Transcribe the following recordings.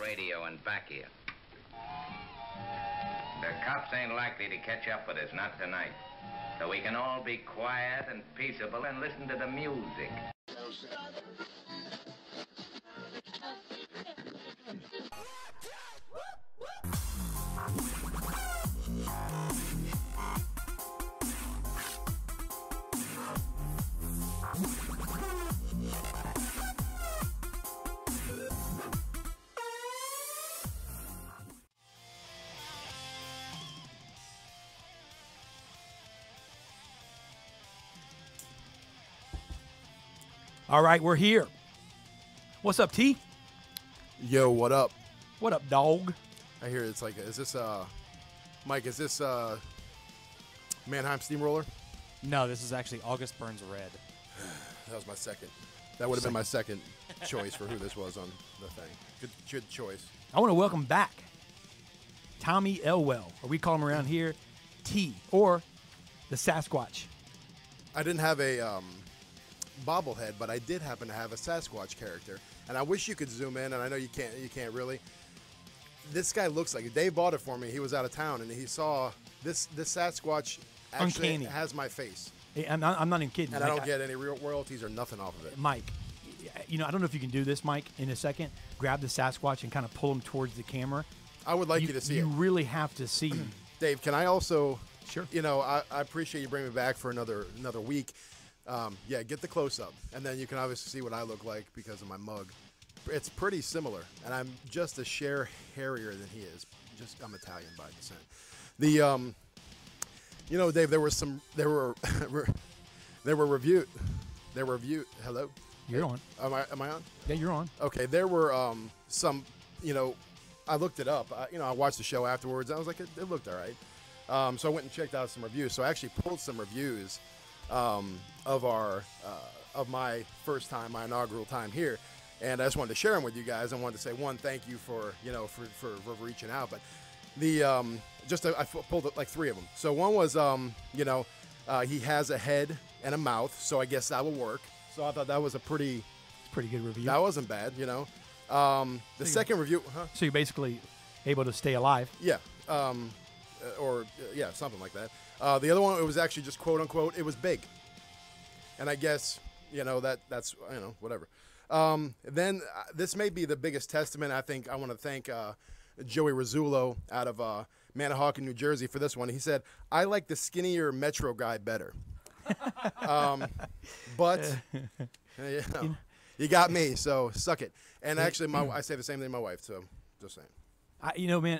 radio and back here. The cops ain't likely to catch up with us, not tonight. So we can all be quiet and peaceable and listen to the music. All right, we're here. What's up, T? Yo, what up? What up, dog? I hear it's like, is this, Mike, is this, Mannheim Steamroller? No, this is actually August Burns Red. That was my second. That would have been my second choice for who this was on the thing. Good choice. I want to welcome back Tommy Elwell, or we call him around here T, or the Sasquatch. I didn't have a bobblehead, but I did happen to have a Sasquatch character, and I wish you could zoom in, and I know you can't really. This guy looks like it. Dave bought it for me. He was out of town, and he saw this Sasquatch actually Uncanny. has my face. Hey, I'm not even kidding. And I don't get any real royalties or nothing off of it. Mike, you know, I don't know if you can do this, Mike, in a second. Grab the Sasquatch and kind of pull him towards the camera. I would like you to see it. You really have to see. Dave, can I also, Sure. You know, I appreciate you bringing me back for another week. Yeah, get the close-up, and then you can obviously see what I look like because of my mug. It's pretty similar, and I'm just a share hairier than he is. I'm Italian by descent. The, you know, Dave, there were reviewed. Hello? You're on. Am I on? Yeah, you're on. Okay, there were some, you know, I looked it up. I watched the show afterwards. I was like, it looked all right. So I went and checked out some reviews. So I actually pulled some reviews of my first time, my inaugural time here, and I just wanted to share them with you guys. I wanted to say, one, thank you for reaching out. But the I pulled like 3 of them. So one was he has a head and a mouth, so I guess that will work. So I thought that was a pretty good review. That wasn't bad, you know. The second review, So you're basically able to stay alive. Yeah. Yeah, something like that. The other one, it was actually just quote unquote, it was big. And I guess, that's, whatever. Then this may be the biggest testament. I think I want to thank Joey Rizzullo out of Manahawkin, New Jersey for this one. He said, I like the skinnier Metro guy better. But you got me, so suck it. And actually, I say the same thing to my wife, so just saying. Man,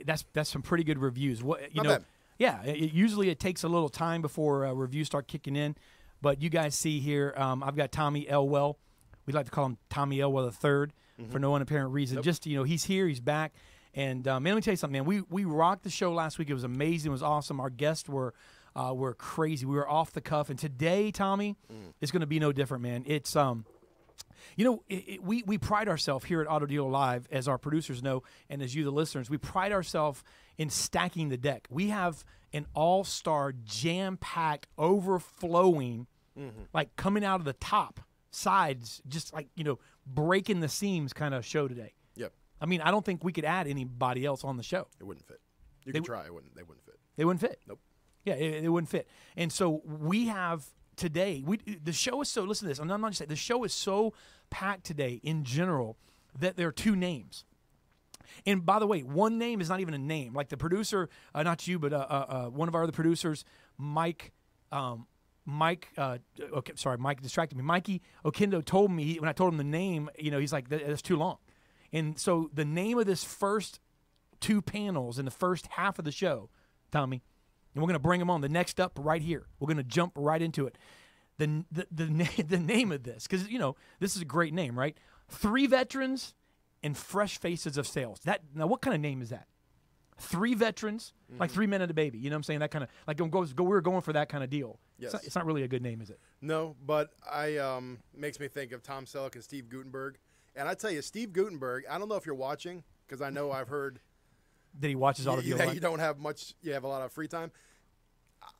that's some pretty good reviews. Not bad. Yeah, usually it takes a little time before reviews start kicking in, but you guys see here, I've got Tommy Elwell. We like to call him Tommy Elwell III for no apparent reason. Yep. Just he's here, he's back, and man, let me tell you something, man. We rocked the show last week. It was amazing. It was awesome. Our guests were crazy. We were off the cuff, and today, Tommy, is going to be no different, man. It's we pride ourselves here at Auto Dealer Live, as our producers know, and as you, the listeners, we pride ourselves in stacking the deck. We have an all-star, jam-packed, overflowing, like coming out of the top, sides, just like, breaking the seams kind of show today. Yep. I mean, I don't think we could add anybody else on the show. It wouldn't fit. You could try. They wouldn't fit. They wouldn't fit. Nope. Yeah, it wouldn't fit. And so we have today, the show is so, listen to this, I'm not just saying, the show is so packed today in general that there are 2 names. And by the way, one name is not even a name. Like the producer, not you, but one of our other producers, Mike distracted me. Mikey Okindo told me, when I told him the name, he's like, that's too long. And so the name of this first 2 panels in the first half of the show, Tommy, and we're going to bring them on. The next up right here. We're going to jump right into it. The name of this, because, this is a great name, right? 3 veterans and fresh faces of sales. Now, what kind of name is that? 3 veterans, like 3 men and a baby. You know what I'm saying? That kind of, like, we were going for that kind of deal. Yes. It's not really a good name, is it? No, but makes me think of Tom Selleck and Steve Guttenberg. And I tell you, Steve Guttenberg, I don't know if you're watching, because I know I've heard that he watches all the deals. You don't have much. You have a lot of free time.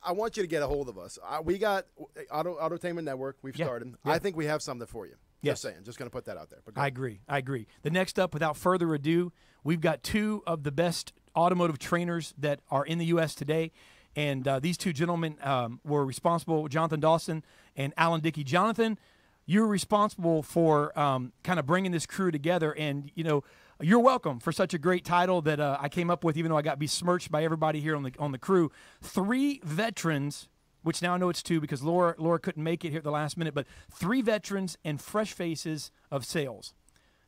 I want you to get a hold of us. We got Autotainment Network. We've started. Yeah. I think we have something for you. Just saying. Just going to put that out there. But go I ahead. agree. I agree. The next up, without further ado, we've got two of the best automotive trainers that are in the U.S. today. And these two gentlemen were responsible, Jonathan Dawson and Alan Dickey. Jonathan, you're responsible for kind of bringing this crew together. And, you know, you're welcome for such a great title that I came up with, even though I got besmirched by everybody here on the crew. 3 veterans, which now I know it's 2 because Laura couldn't make it here at the last minute, but 3 veterans and fresh faces of sales.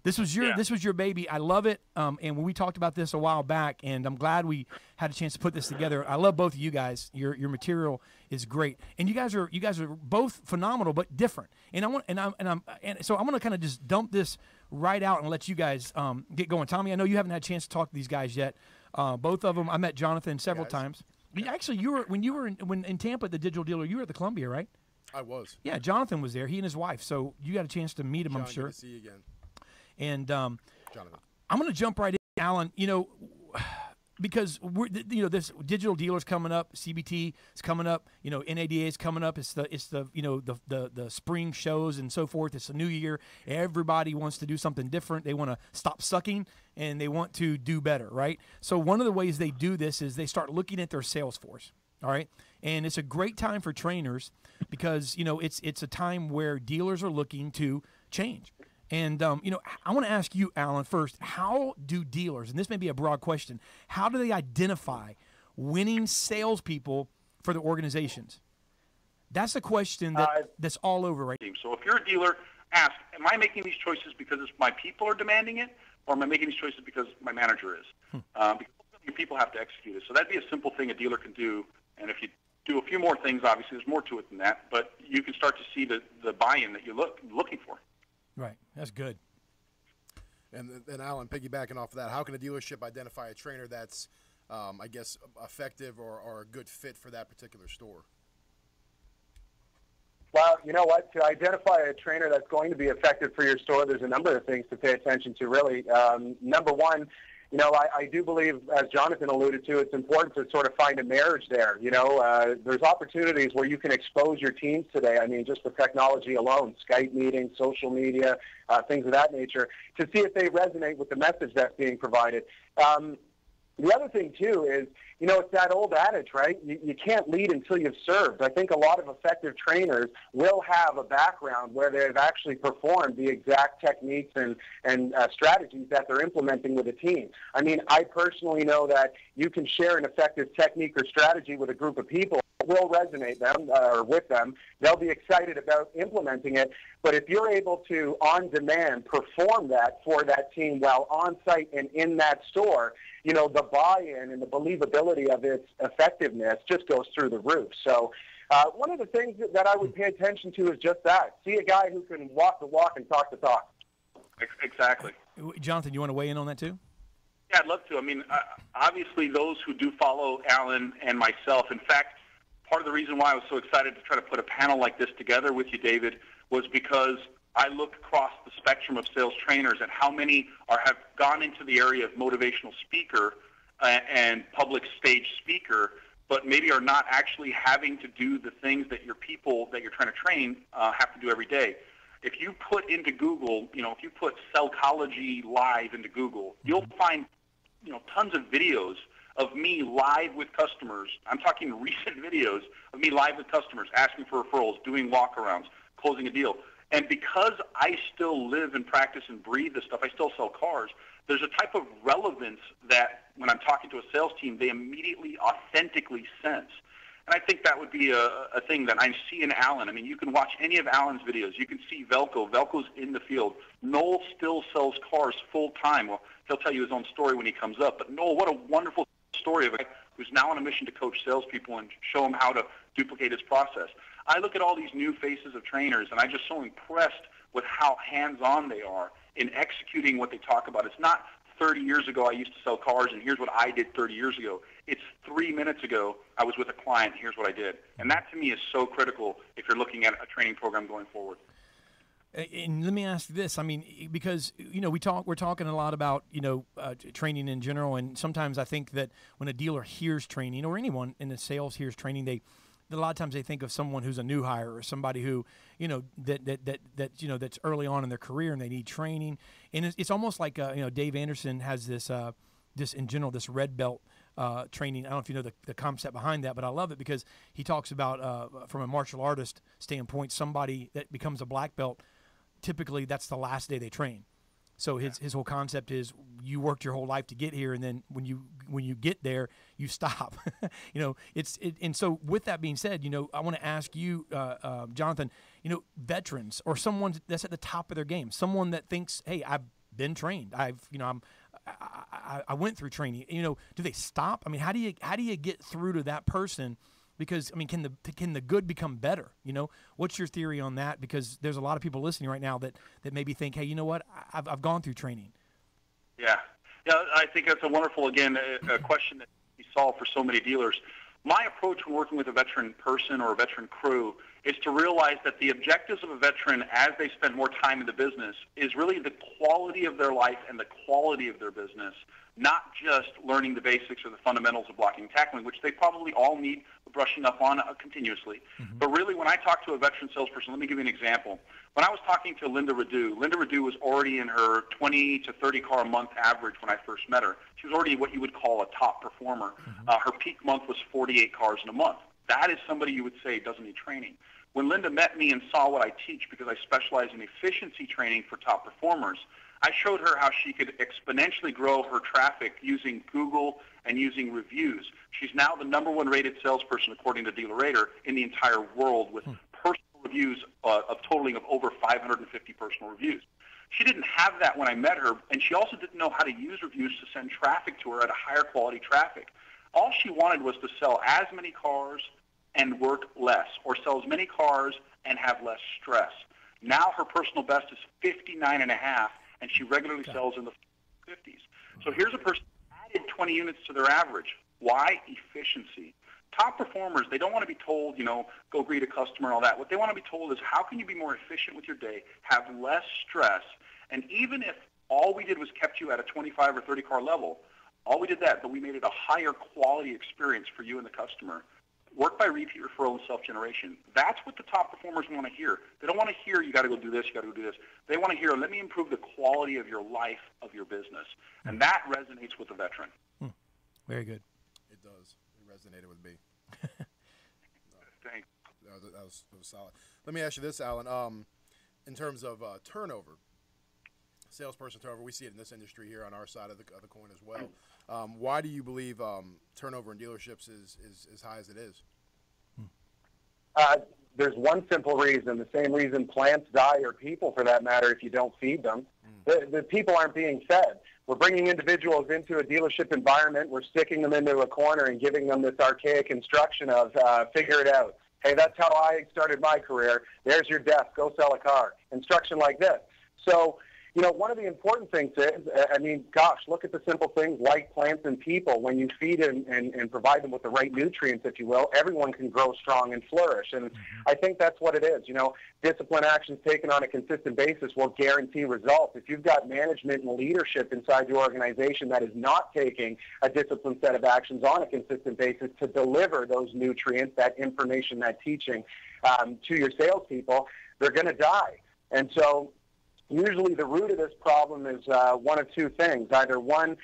This was your baby. I love it. And when we talked about this a while back, and I'm glad we had a chance to put this together. I love both of you guys. Your material is great, and you guys are both phenomenal, but different. And so I'm gonna kind of just dump this right out and let you guys get going. Tommy, I know you haven't had a chance to talk to these guys yet. Both of them, I met Jonathan several times. Actually, when you were in Tampa at the Digital Dealer, you were at the Columbia, right? I was. Yeah, Jonathan was there. He and his wife. So you got a chance to meet him, John, I'm sure. Good to see you again. And Jonathan. I'm going to jump right in, Alan. You know, because this Digital Dealer's coming up, CBT is coming up, you know, NADA is coming up. It's the you know the spring shows and so forth. It's a new year. Everybody wants to do something different. They want to stop sucking and they want to do better, right? So one of the ways they do this is they start looking at their sales force. All right, and it's a great time for trainers because you know it's a time where dealers are looking to change. And, you know, I want to ask you, Alan, first, how do dealers, and this may be a broad question, how do they identify winning salespeople for their organizations? That's a question that's all over right now. So if you're a dealer, ask, am I making these choices because my people are demanding it, or am I making these choices because my manager is? Because your people have to execute it. So that'd be a simple thing a dealer can do. And if you do a few more things, obviously there's more to it than that, but you can start to see the buy-in that you're looking for. Right. That's good. And then, Alan, piggybacking off of that, how can a dealership identify a trainer that's, I guess, effective or a good fit for that particular store? Well, you know what? To identify a trainer that's going to be effective for your store, there's a number of things to pay attention to, really. Number one, you know, I do believe, as Jonathan alluded to, it's important to sort of find a marriage there. You know, there's opportunities where you can expose your teams today. I mean, just the technology alone, Skype meetings, social media, things of that nature, to see if they resonate with the message that's being provided. The other thing, too, is, you know, it's that old adage, right? You can't lead until you've served. I think a lot of effective trainers will have a background where they've actually performed the exact techniques and strategies that they're implementing with a team. I mean, I personally know that you can share an effective technique or strategy with a group of people. It will resonate with them. They'll be excited about implementing it. But if you're able to, on demand, perform that for that team while on site and in that store, you know, the buy-in and the believability of its effectiveness just goes through the roof. So one of the things that I would pay attention to is just that. See a guy who can walk the walk and talk the talk. Exactly. Jonathan, you want to weigh in on that too? Yeah, I'd love to. I mean, obviously those who do follow Alan and myself, in fact, part of the reason why I was so excited to try to put a panel like this together with you, David, was because I look across the spectrum of sales trainers at how many have gone into the area of motivational speaker and public stage speaker, but maybe are not actually having to do the things that your people that you're trying to train have to do every day. If you put into Google, you know, if you put Cellcology Live into Google, you'll find, you know, tons of videos of me live with customers. I'm talking recent videos of me live with customers, asking for referrals, doing walkarounds, closing a deal. And because I still live and practice and breathe this stuff, I still sell cars, there's a type of relevance that when I'm talking to a sales team, they immediately, authentically sense. And I think that would be a thing that I see in Alan. I mean, you can watch any of Alan's videos. You can see Velko. Velko's in the field. Noel still sells cars full time. Well, he'll tell you his own story when he comes up. But Noel, what a wonderful story of a guy who's now on a mission to coach salespeople and show them how to duplicate his process. I look at all these new faces of trainers, and I'm just so impressed with how hands-on they are in executing what they talk about. It's not 30 years ago I used to sell cars, and here's what I did 30 years ago. It's 3 minutes ago I was with a client, and here's what I did. And that, to me, is so critical if you're looking at a training program going forward. And let me ask this. I mean, because, you know, we're talking a lot about, you know, training in general. And sometimes I think that when a dealer hears training, or anyone in the sales hears training, a lot of times they think of someone who's a new hire or somebody who, you know, that's early on in their career and they need training. And it's almost like, you know, Dave Anderson has this in general, this red belt training. I don't know if you know the concept behind that, but I love it because he talks about from a martial artist standpoint, somebody that becomes a black belt, typically that's the last day they train. So his whole concept is you worked your whole life to get here, and then when you get there, you stop. You know, and so with that being said, you know, I want to ask you, Jonathan, you know, veterans or someone that's at the top of their game, someone that thinks, hey, I've been trained, I went through training. You know, do they stop? I mean, how do you get through to that person? Because, I mean, can the good become better? You know, what's your theory on that? Because there's a lot of people listening right now that maybe think, hey, you know what, I've gone through training. Yeah, I think that's a wonderful, again, a question that we solve for so many dealers. My approach when working with a veteran person or a veteran crew is to realize that the objectives of a veteran as they spend more time in the business is really the quality of their life and the quality of their business, not just learning the basics or the fundamentals of blocking and tackling, which they probably all need brushing up on continuously. Mm-hmm. But really, when I talk to a veteran salesperson, let me give you an example. When I was talking to Linda Radu was already in her 20 to 30 car a month average when I first met her. She was already what you would call a top performer. Mm-hmm. Her peak month was 48 cars in a month. That is somebody you would say doesn't need training. When Linda met me and saw what I teach, because I specialize in efficiency training for top performers, I showed her how she could exponentially grow her traffic using Google and using reviews. She's now the #1 rated salesperson, according to DealerRater, in the entire world with personal reviews of totaling of over 550 personal reviews. She didn't have that when I met her, and she also didn't know how to use reviews to send traffic to her at a higher quality traffic. All she wanted was to sell as many cars and work less, or sell as many cars and have less stress. Now her personal best is 59.5, and she regularly sells in the 50s. So here's a person who added 20 units to their average. Why? Efficiency. Top performers, they don't want to be told, you know, go greet a customer and all that. What they want to be told is how can you be more efficient with your day, have less stress, and even if all we did was kept you at a 25 or 30 car level, all we did that, but we made it a higher quality experience for you and the customer. Work by repeat referral and self-generation. That's what the top performers want to hear. They don't want to hear you got to go do this, you got to go do this. They want to hear, let me improve the quality of your life, of your business. And that resonates with the veteran. Very good. It does. It resonated with me. Thanks. That was solid. Let me ask you this, Alan. In terms of turnover, salesperson turnover, we see it in this industry here on our side of the coin as well. Why do you believe turnover in dealerships is as high as it is? There's one simple reason, the same reason plants die, or people for that matter, if you don't feed them. The people aren't being fed. We're bringing individuals into a dealership environment. We're sticking them into a corner and giving them this archaic instruction of figure it out. Hey, that's how I started my career. There's your desk. Go sell a car. Instruction like this. So, you know, one of the important things is, I mean, gosh, look at the simple things like plants and people. When you feed and provide them with the right nutrients, if you will, everyone can grow strong and flourish. And I think that's what it is. You know, discipline actions taken on a consistent basis will guarantee results. If you've got management and leadership inside your organization that is not taking a disciplined set of actions on a consistent basis to deliver those nutrients, that information, that teaching to your salespeople, they're going to die. And so usually the root of this problem is one of two things. Either one,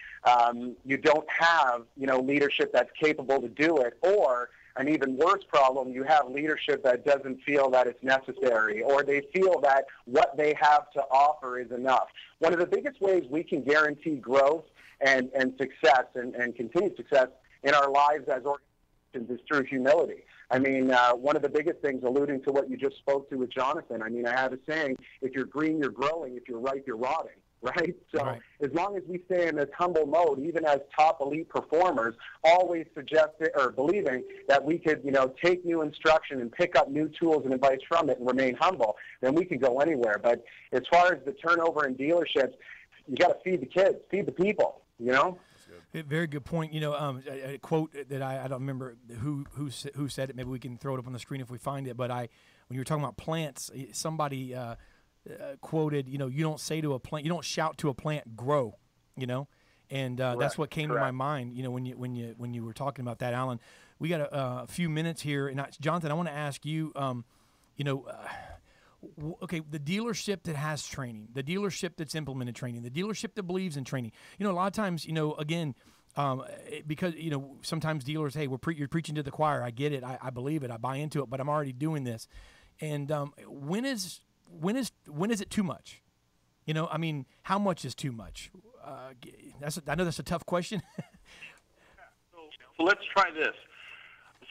you don't have, you know, leadership that's capable to do it, or an even worse problem, you have leadership that doesn't feel that it's necessary, or they feel that what they have to offer is enough. One of the biggest ways we can guarantee growth and success and continued success in our lives as organizations is through humility. I mean, one of the biggest things, alluding to what you just spoke to with Jonathan, I mean, I have a saying, if you're green, you're growing. If you're ripe, you're rotting, right? So as long as we stay in this humble mode, even as top elite performers, always suggesting or believing that we could, you know, take new instruction and pick up new tools and advice from it and remain humble, then we can go anywhere. But as far as the turnover in dealerships, you got to feed the kids, feed the people, you know? Very good point. You know, a quote that I don't remember who said it. Maybe we can throw it up on the screen if we find it. But when you were talking about plants, somebody quoted, you know, you don't say to a plant, you don't shout to a plant, grow. You know, and that's what came to my mind. You know, when you were talking about that, Alan. we got a few minutes here, and Jonathan, I want to ask you, okay, the dealership that has training, the dealership that's implemented training, the dealership that believes in training. A lot of times, again, because sometimes dealers, hey, you're preaching to the choir. I get it, I believe it, I buy into it, but I'm already doing this. And when is it too much? How much is too much? I know that's a tough question. So let's try this.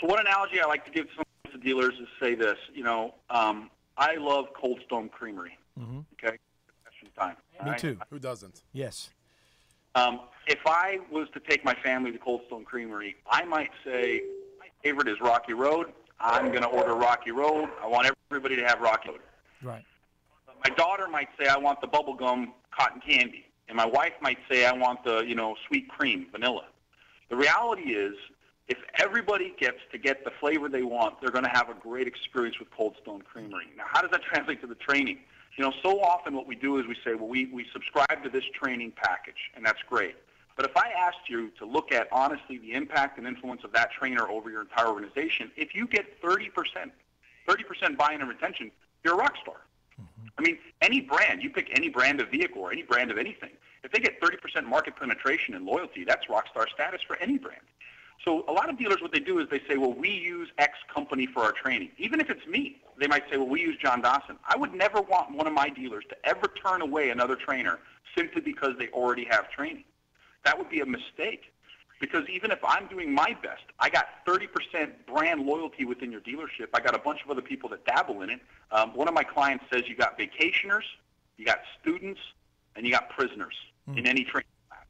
So one analogy I like to give to dealers is say this. I love Cold Stone Creamery. Mm-hmm. Okay, question time. Me too. Who doesn't? Yes. If I was to take my family to Cold Stone Creamery, I might say my favorite is Rocky Road. I'm going to order Rocky Road. I want everybody to have Rocky Road. Right. My daughter might say, I want the bubblegum cotton candy. And my wife might say, I want the, sweet cream, vanilla. The reality is, if everybody gets to get the flavor they want, they're going to have a great experience with Cold Stone Creamery. Now, how does that translate to the training? So often what we do is we say, well, we subscribe to this training package, and that's great. But if I asked you to look at, honestly, the impact and influence of that trainer over your entire organization, if you get 30% buy-in and retention, you're a rock star. Mm-hmm. Any brand, you pick any brand of vehicle or any brand of anything, if they get 30% market penetration and loyalty, that's rock star status for any brand. So a lot of dealers, what they do is they say, well, we use X company for our training. Even if it's me, they might say, well, we use John Dawson. I would never want one of my dealers to ever turn away another trainer simply because they already have training. That would be a mistake, because even if I'm doing my best, I got 30% brand loyalty within your dealership. I got a bunch of other people that dabble in it. One of my clients says you got vacationers, you got students, and you got prisoners in any training class.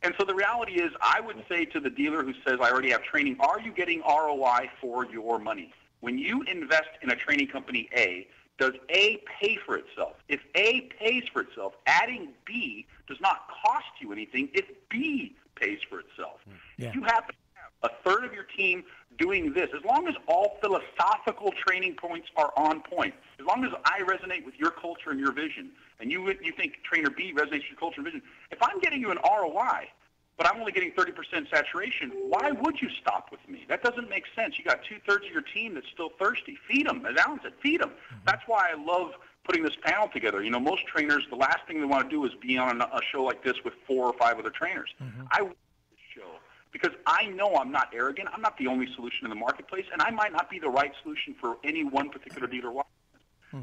And so the reality is, I would say to the dealer who says, I already have training, are you getting ROI for your money? When you invest in a training company A, does A pay for itself? If A pays for itself, adding B does not cost you anything if B pays for itself. Yeah. If you happen to have a third of your team doing this, as long as all philosophical training points are on point, as long as I resonate with your culture and your vision, and you think trainer B resonates with your culture and vision, if I'm getting you an ROI, but I'm only getting 30% saturation, why would you stop with me? That doesn't make sense. You got 2/3 of your team that's still thirsty. Feed them. As Alan said, feed them. Mm-hmm. That's why I love putting this panel together. Most trainers, the last thing they want to do is be on a show like this with 4 or 5 other trainers. Mm-hmm. I want this show because I know I'm not arrogant. I'm not the only solution in the marketplace, and I might not be the right solution for any one particular dealer.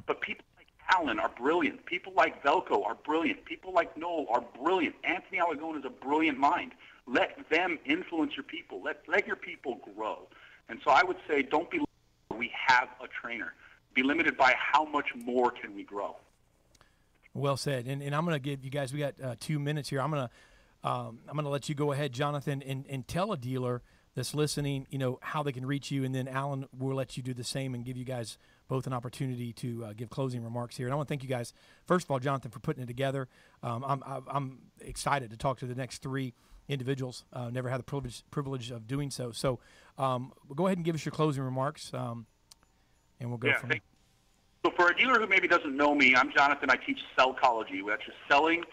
But people like Alan are brilliant. People like Velko are brilliant. People like Noel are brilliant. Anthony Alagone is a brilliant mind. Let them influence your people. Let your people grow. And so I would say, don't be limited. We have a trainer. Be limited by how much more can we grow. Well said. And I'm going to give you guys, we got 2 minutes here. I'm going to let you go ahead, Jonathan, and tell a dealer that's listening, how they can reach you. And then Alan will let you do the same and give you guys both an opportunity to give closing remarks here. And I want to thank you guys, first of all, Jonathan, for putting it together. I'm excited to talk to the next 3 individuals. Never had the privilege of doing so. So go ahead and give us your closing remarks, and we'll go from there. So for a dealer who maybe doesn't know me, I'm Jonathan. I teach Sellcology, which is selling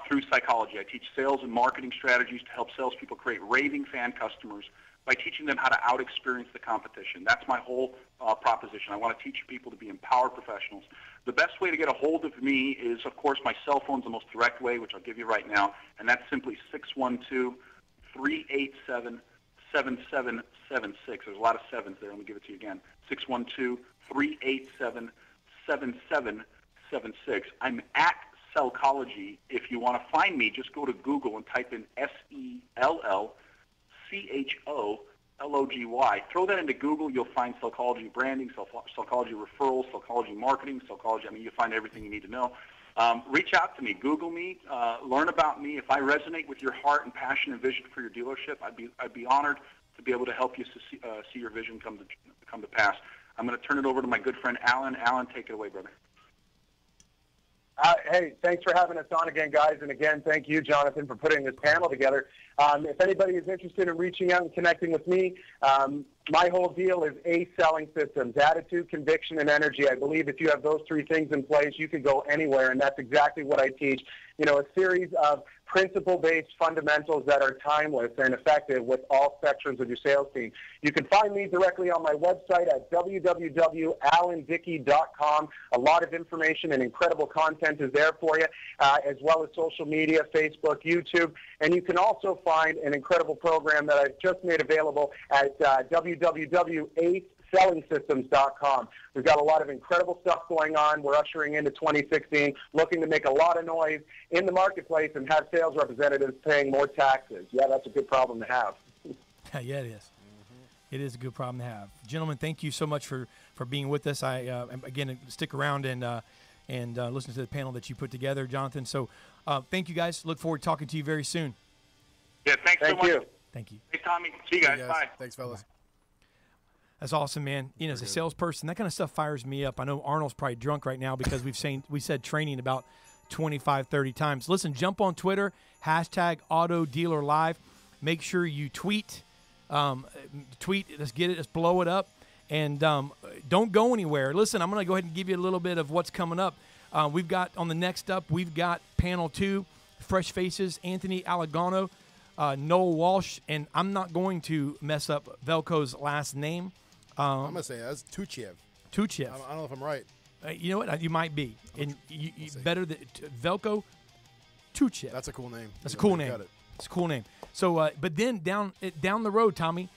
through psychology. I teach sales and marketing strategies to help salespeople create raving fan customers by teaching them how to out-experience the competition. That's my whole proposition. I want to teach people to be empowered professionals. The best way to get a hold of me is, of course, my cell phone's the most direct way, which I'll give you right now, and that's simply 612-387-7776. There's a lot of sevens there. Let me give it to you again. 612-387-7776. I'm at Sellcology. If you want to find me, just go to Google and type in SELLCHOLOGY. Throw that into Google. You'll find Sellcology branding, Sellcology referrals, Sellcology marketing, Sellcology. You'll find everything you need to know. Reach out to me. Google me. Learn about me. If I resonate with your heart and passion and vision for your dealership, I'd be honored to be able to help you see your vision come to pass. I'm going to turn it over to my good friend Alan. Alan, take it away, brother. Hey, thanks for having us on again, guys. And again, thank you, Jonathan, for putting this panel together. If anybody is interested in reaching out and connecting with me, my whole deal is ACE Selling Systems, attitude, conviction, and energy. I believe if you have those 3 things in place, you can go anywhere, and that's exactly what I teach. A series of principle-based fundamentals that are timeless and effective with all spectrums of your sales team. You can find me directly on my website at www.alandickey.com. A lot of information and incredible content is there for you, as well as social media, Facebook, YouTube. And you can also find an incredible program that I've just made available at www.selling systems.com. We've got a lot of incredible stuff going on. We're ushering into 2016, looking to make a lot of noise in the marketplace and have sales representatives paying more taxes. Yeah, that's a good problem to have. Yeah, it is. It is a good problem to have. Gentlemen, thank you so much for being with us. Again, stick around and listen to the panel that you put together, Jonathan. So thank you, guys. Look forward to talking to you very soon. Yeah, thanks so much. Thank you. Hey, Tommy. See you guys. Bye. Thanks, fellas. That's awesome, man. You know, as a salesperson, that kind of stuff fires me up. I know Arnold's probably drunk right now because we said training about 25, 30 times. Listen, jump on Twitter, #AutoDealerLive. Make sure you tweet. Let's get it. Let's blow it up. And don't go anywhere. Listen, I'm going to go ahead and give you a little bit of what's coming up. We've got on the next up, we've got panel 2, fresh faces, Anthony Alagano, Noel Walsh, and I'm not going to mess up Velko's last name. I'm going to say that's Tuchiev. Tuchiev. I don't know if I'm right. You know what? You might be. And you better than Velko Tuchiev. That's a cool name. That's a cool name. It's a cool name. So, but then down the road, Tommy,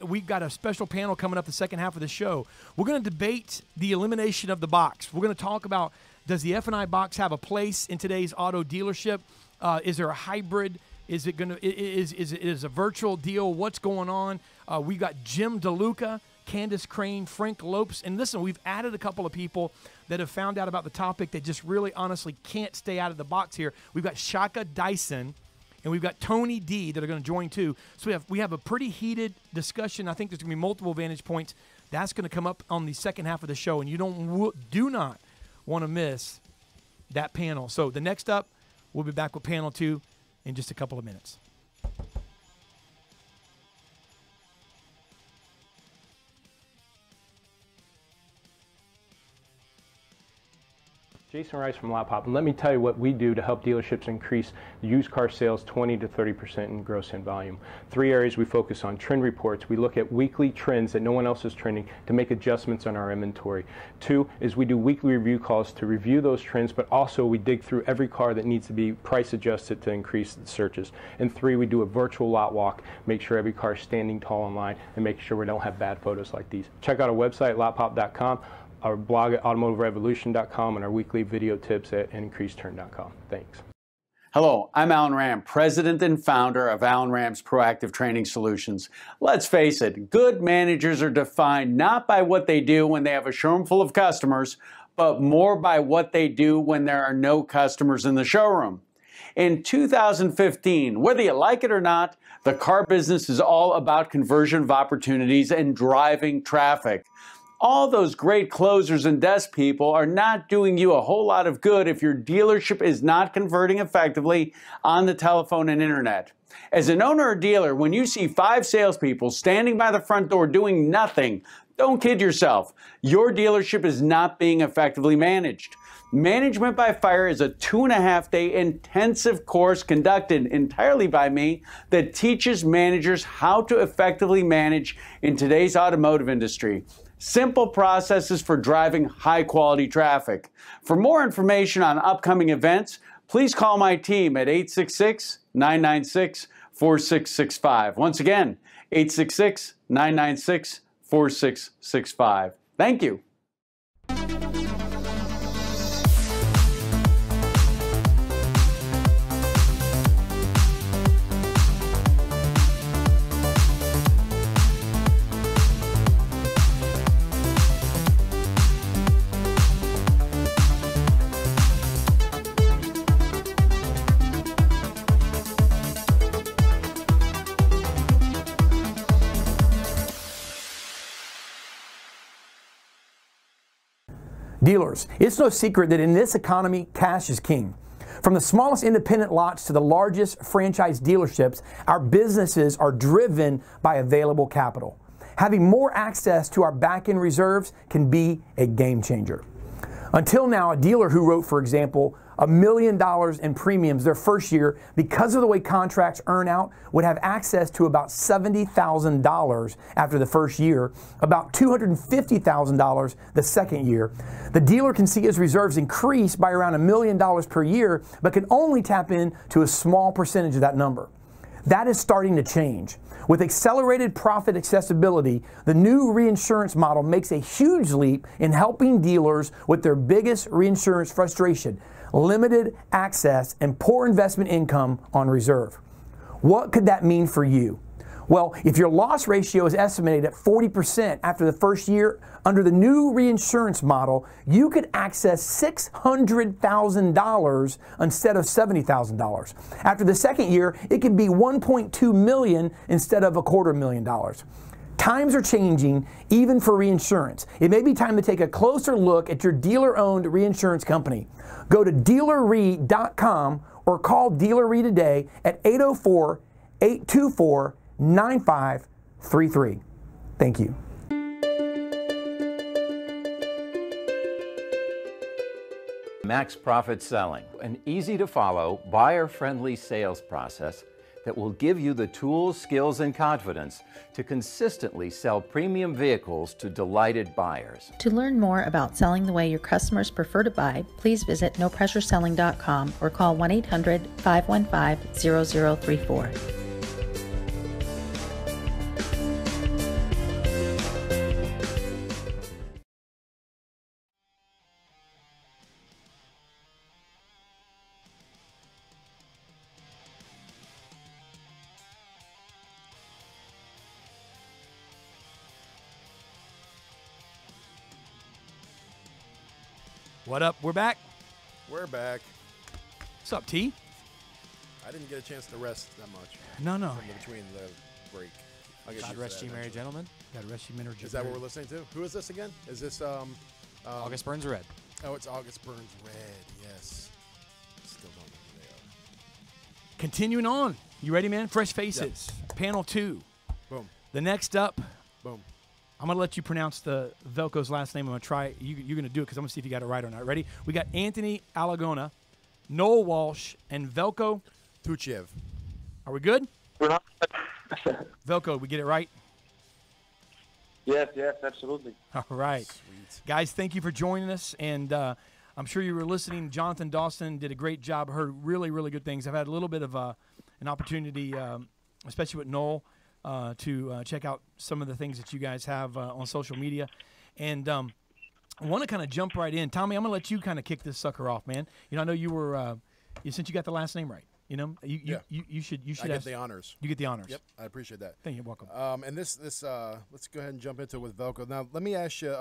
we've got a special panel coming up the second half of the show. We're going to debate the elimination of the box. We're going to talk about, does the F&I box have a place in today's auto dealership? Is there a hybrid? Is it a virtual deal? What's going on? We've got Jim DeLuca, Candace Crane, Frank Lopes. And listen, we've added a couple of people that have found out about the topic that just really honestly can't stay out of the box here. We've got Shaka Dyson, and we've got Tony D that are going to join too. So we have a pretty heated discussion. I think there's going to be multiple vantage points. That's going to come up on the second half of the show, and you do not want to miss that panel. So the next up, we'll be back with panel 2 in just a couple of minutes. Jason Rice from Lot Pop, and let me tell you what we do to help dealerships increase used car sales 20 to 30% in gross in volume. 3 areas we focus on: trend reports. We look at weekly trends that no one else is trending to make adjustments on our inventory. 2 is we do weekly review calls to review those trends, but also we dig through every car that needs to be price adjusted to increase the searches. And 3, we do a virtual lot walk, make sure every car is standing tall in line, and make sure we don't have bad photos like these. Check out our website, lotpop.com. our blog at automotiverevolution.com, and our weekly video tips at increaseturn.com. Thanks. Hello, I'm Alan Ram, president and founder of Alan Ram's Proactive Training Solutions. Let's face it, good managers are defined not by what they do when they have a showroom full of customers, but more by what they do when there are no customers in the showroom. In 2015, whether you like it or not, the car business is all about conversion of opportunities and driving traffic. All those great closers and desk people are not doing you a whole lot of good if your dealership is not converting effectively on the telephone and internet. As an owner or dealer, when you see 5 salespeople standing by the front door doing nothing, don't kid yourself. Your dealership is not being effectively managed. Management by Fire is a 2.5-day intensive course conducted entirely by me that teaches managers how to effectively manage in today's automotive industry. Simple processes for driving high-quality traffic. For more information on upcoming events, please call my team at 866-996-4665. Once again, 866-996-4665. Thank you. Dealers, it's no secret that in this economy, cash is king. From the smallest independent lots to the largest franchise dealerships, our businesses are driven by available capital. Having more access to our back-end reserves can be a game changer. Until now, a dealer who wrote, for example, $1 million in premiums their first year because of the way contracts earn out would have access to about $70,000 after the first year, about $250,000 the second year. The dealer can see his reserves increase by around $1 million per year, but can only tap into a small percentage of that number. That is starting to change. With accelerated profit accessibility, the new reinsurance model makes a huge leap in helping dealers with their biggest reinsurance frustration: limited access and poor investment income on reserve. What could that mean for you? Well, if your loss ratio is estimated at 40% after the first year, under the new reinsurance model, you could access $600,000 instead of $70,000. After the second year, it could be $1.2 million instead of $250,000. Times are changing, even for reinsurance. It may be time to take a closer look at your dealer-owned reinsurance company. Go to dealerre.com or call Dealer Re today at 804-824-9533. Thank you. Max Profit Selling, an easy-to-follow, buyer-friendly sales process that will give you the tools, skills, and confidence to consistently sell premium vehicles to delighted buyers. To learn more about selling the way your customers prefer to buy, please visit nopressureselling.com or call 1-800-515-0034. What up? We're back. We're back. What's up, T? I didn't get a chance to rest that much. No. From between the break. God rest ye merry gentlemen. God rest ye merry. Is that what we're listening to? Who is this again? Is this August Burns Red. Oh, it's August Burns Red. Yes. Still don't know who they are. Continuing on. You ready, man? Fresh Faces. Yep. Panel 2. Boom. The next up. Boom. I'm going to let you pronounce the Velko's last name. I'm going to try. You're going to do it because I'm going to see if you got it right or not. Ready? We got Anthony Alagona, Noel Walsh, and Velko Tuchev. Are we good? Velko, we get it right? Yes, absolutely. All right. Sweet. Guys, thank you for joining us. And I'm sure you were listening. Jonathan Dawson did a great job. Heard really, really good things. I've had a little bit of an opportunity, especially with Noel, to check out some of the things that you guys have on social media. And I want to kind of jump right in. Tommy, I'm going to let you kind of kick this sucker off, man. You know, I know you were, since you got the last name right, you know, you should I get the honors. You get the honors. Yep, I appreciate that. Thank you. Welcome. And this let's go ahead and jump into it with Velko. Now, let me ask you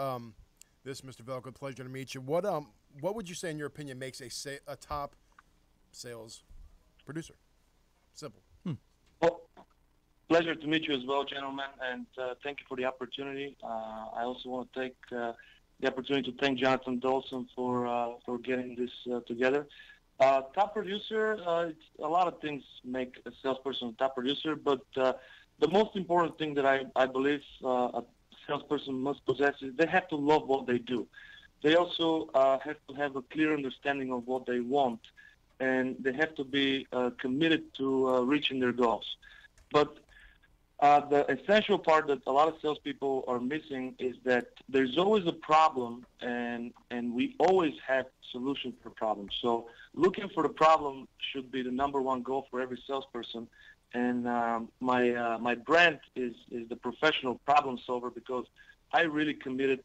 this, Mr. Velko, pleasure to meet you. What would you say, in your opinion, makes a top sales producer? Simple. Well, pleasure to meet you as well, gentlemen, and thank you for the opportunity. I also want to take the opportunity to thank Jonathan Dawson for getting this together. Top producer, it's a lot of things make a salesperson a top producer, but the most important thing that I believe a salesperson must possess is they have to love what they do. They also have to have a clear understanding of what they want, and they have to be committed to reaching their goals. But the essential part that a lot of salespeople are missing is that there's always a problem, and we always have solutions for problems. So looking for the problem should be the number one goal for every salesperson. And my brand is the professional problem solver, because I really committed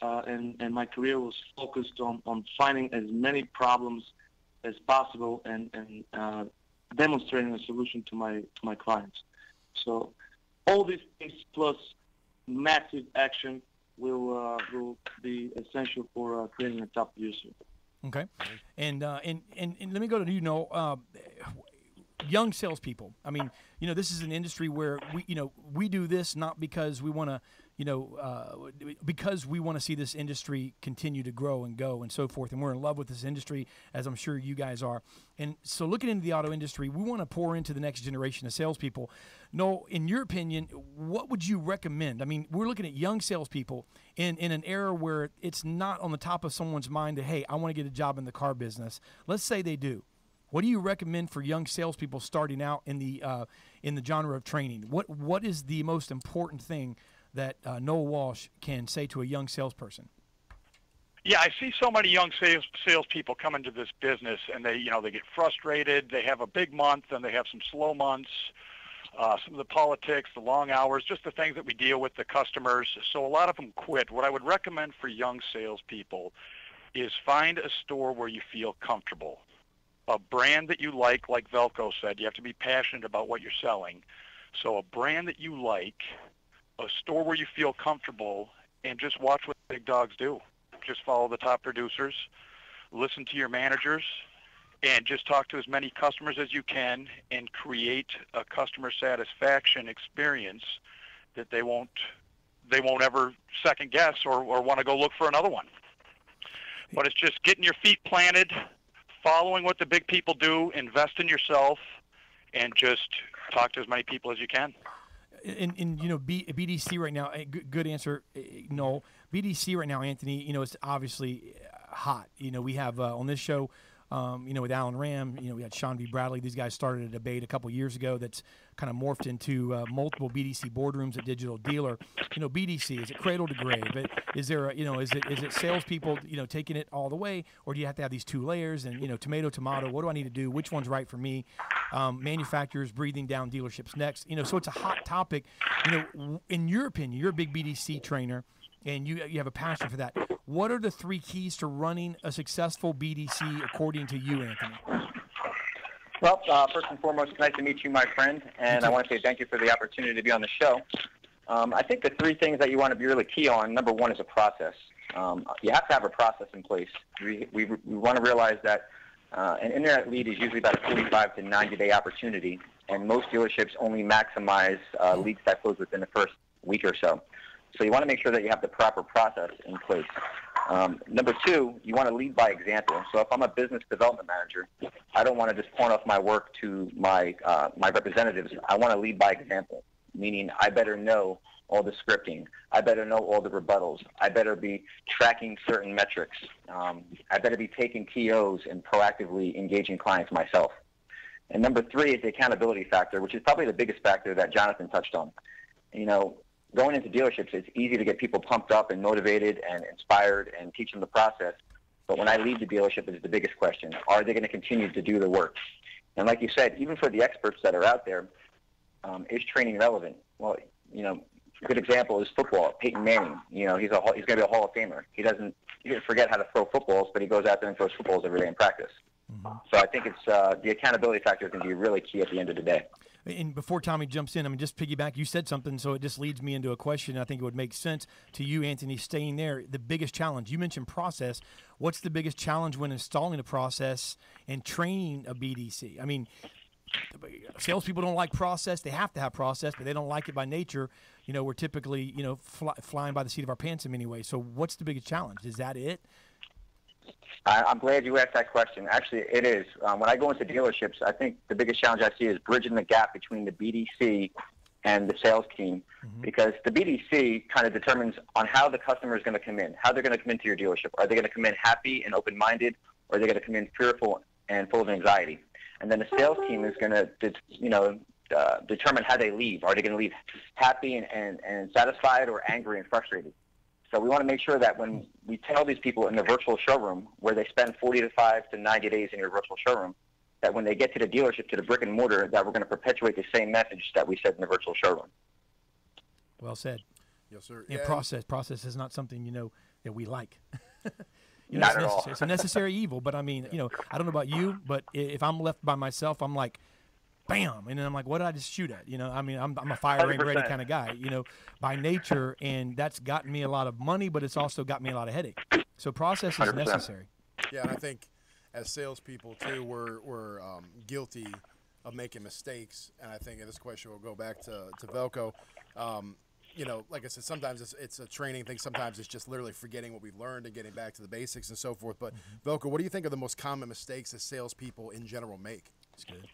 and my career was focused on finding as many problems as possible and demonstrating a solution to my clients. So all these things plus massive action will be essential for creating a top producer. Okay, and let me go to you, Noel. young salespeople. I mean, this is an industry where we do this not because we want to, because we want to see this industry continue to grow and go and so forth. And we're in love with this industry, as I'm sure you guys are. And so looking into the auto industry, we want to pour into the next generation of salespeople. Noel, in your opinion, what would you recommend? I mean, we're looking at young salespeople in an era where it's not on the top of someone's mind that, hey, I want to get a job in the car business. Let's say they do. What do you recommend for young salespeople starting out in the genre of training? What is the most important thing that Noel Walsh can say to a young salesperson? Yeah, I see so many young salespeople come into this business, and they get frustrated. They have a big month, and they have some slow months. Some of the politics, the long hours, just the things that we deal with, the customers. So a lot of them quit. What I would recommend for young salespeople is find a store where you feel comfortable. A brand that you like Velcro said, you have to be passionate about what you're selling. So a brand that you like, a store where you feel comfortable, and just watch what big dogs do. Just follow the top producers, listen to your managers, and just talk to as many customers as you can and create a customer satisfaction experience that they won't ever second guess or want to go look for another one. But it's just getting your feet planted, following what the big people do, invest in yourself, and just talk to as many people as you can. And BDC right now, good answer, Noel. BDC right now, Anthony, it's obviously hot. We have on this show, with Alan Ram, we had Sean V. Bradley. These guys started a debate a couple years ago that's kind of morphed into multiple BDC boardrooms at Digital Dealer. BDC, is it cradle to grave? Is there is it salespeople, taking it all the way, or do you have to have these two layers and, tomato, what do I need to do? Which one's right for me? Manufacturers breathing down dealerships next. So it's a hot topic. In your opinion, you're a big BDC trainer, and you have a passion for that. What are the 3 keys to running a successful BDC according to you, Anthony? Well, first and foremost, nice to meet you, my friend, and I want to say thank you for the opportunity to be on the show. I think the 3 things that you want to be really key on, number 1 is a process. You have to have a process in place. We want to realize that an internet lead is usually about a 45 to 90-day opportunity, and most dealerships only maximize leads that close within the first week or so. So you want to make sure that you have the proper process in place. Number 2, you want to lead by example. So if I'm a business development manager, I don't want to just pawn off my work to my representatives. I want to lead by example, meaning I better know all the scripting. I better know all the rebuttals. I better be tracking certain metrics. I better be taking TOs and proactively engaging clients myself. And number 3 is the accountability factor, which is probably the biggest factor that Jonathan touched on. Going into dealerships, it's easy to get people pumped up and motivated and inspired and teach them the process. But when I leave the dealership, it's the biggest question. Are they going to continue to do the work? And like you said, even for the experts that are out there, is training relevant? Well, a good example is football. Peyton Manning, he's going to be a Hall of Famer. He didn't forget how to throw footballs, but he goes out there and throws footballs every day in practice. Mm-hmm. So I think it's the accountability factor is going to be really key at the end of the day. And before Tommy jumps in, just piggyback, you said something, so it just leads me into a question. I think it would make sense to you, Anthony, staying there. The biggest challenge, you mentioned process. What's the biggest challenge when installing a process and training a BDC? Salespeople don't like process. They have to have process, but they don't like it by nature. We're typically, flying by the seat of our pants in many ways. So what's the biggest challenge? Is that it? I'm glad you asked that question. Actually, it is. When I go into dealerships, I think the biggest challenge I see is bridging the gap between the BDC and the sales team, because the BDC kind of determines on how the customer is going to come in, how they're going to come into your dealership. Are they going to come in happy and open-minded, or are they going to come in fearful and full of anxiety? And then the sales team is going to, determine how they leave. Are they going to leave happy and satisfied, or angry and frustrated? So we want to make sure that when we tell these people in the virtual showroom, where they spend 45 to 90 days in your virtual showroom, that when they get to the dealership, to the brick and mortar, that we're going to perpetuate the same message that we said in the virtual showroom. Well said. Yes, sir. And process is not something, that we like. Not at all. It's a necessary evil, but I don't know about you, but if I'm left by myself, I'm like, bam, and then I'm like, what did I just shoot at? I'm a fire aim ready kind of guy, by nature, and that's gotten me a lot of money, but it's also got me a lot of headache. So process is 100%. necessary. Yeah, and I think as salespeople too, we're guilty making mistakes. And I think this question will go back to Velko. You know, like I said, sometimes it's a training thing. Sometimes it's just literally forgetting what we've learned and getting back to the basics and so forth. But Velko, what do you think are the most common mistakes that salespeople in general make? That's good.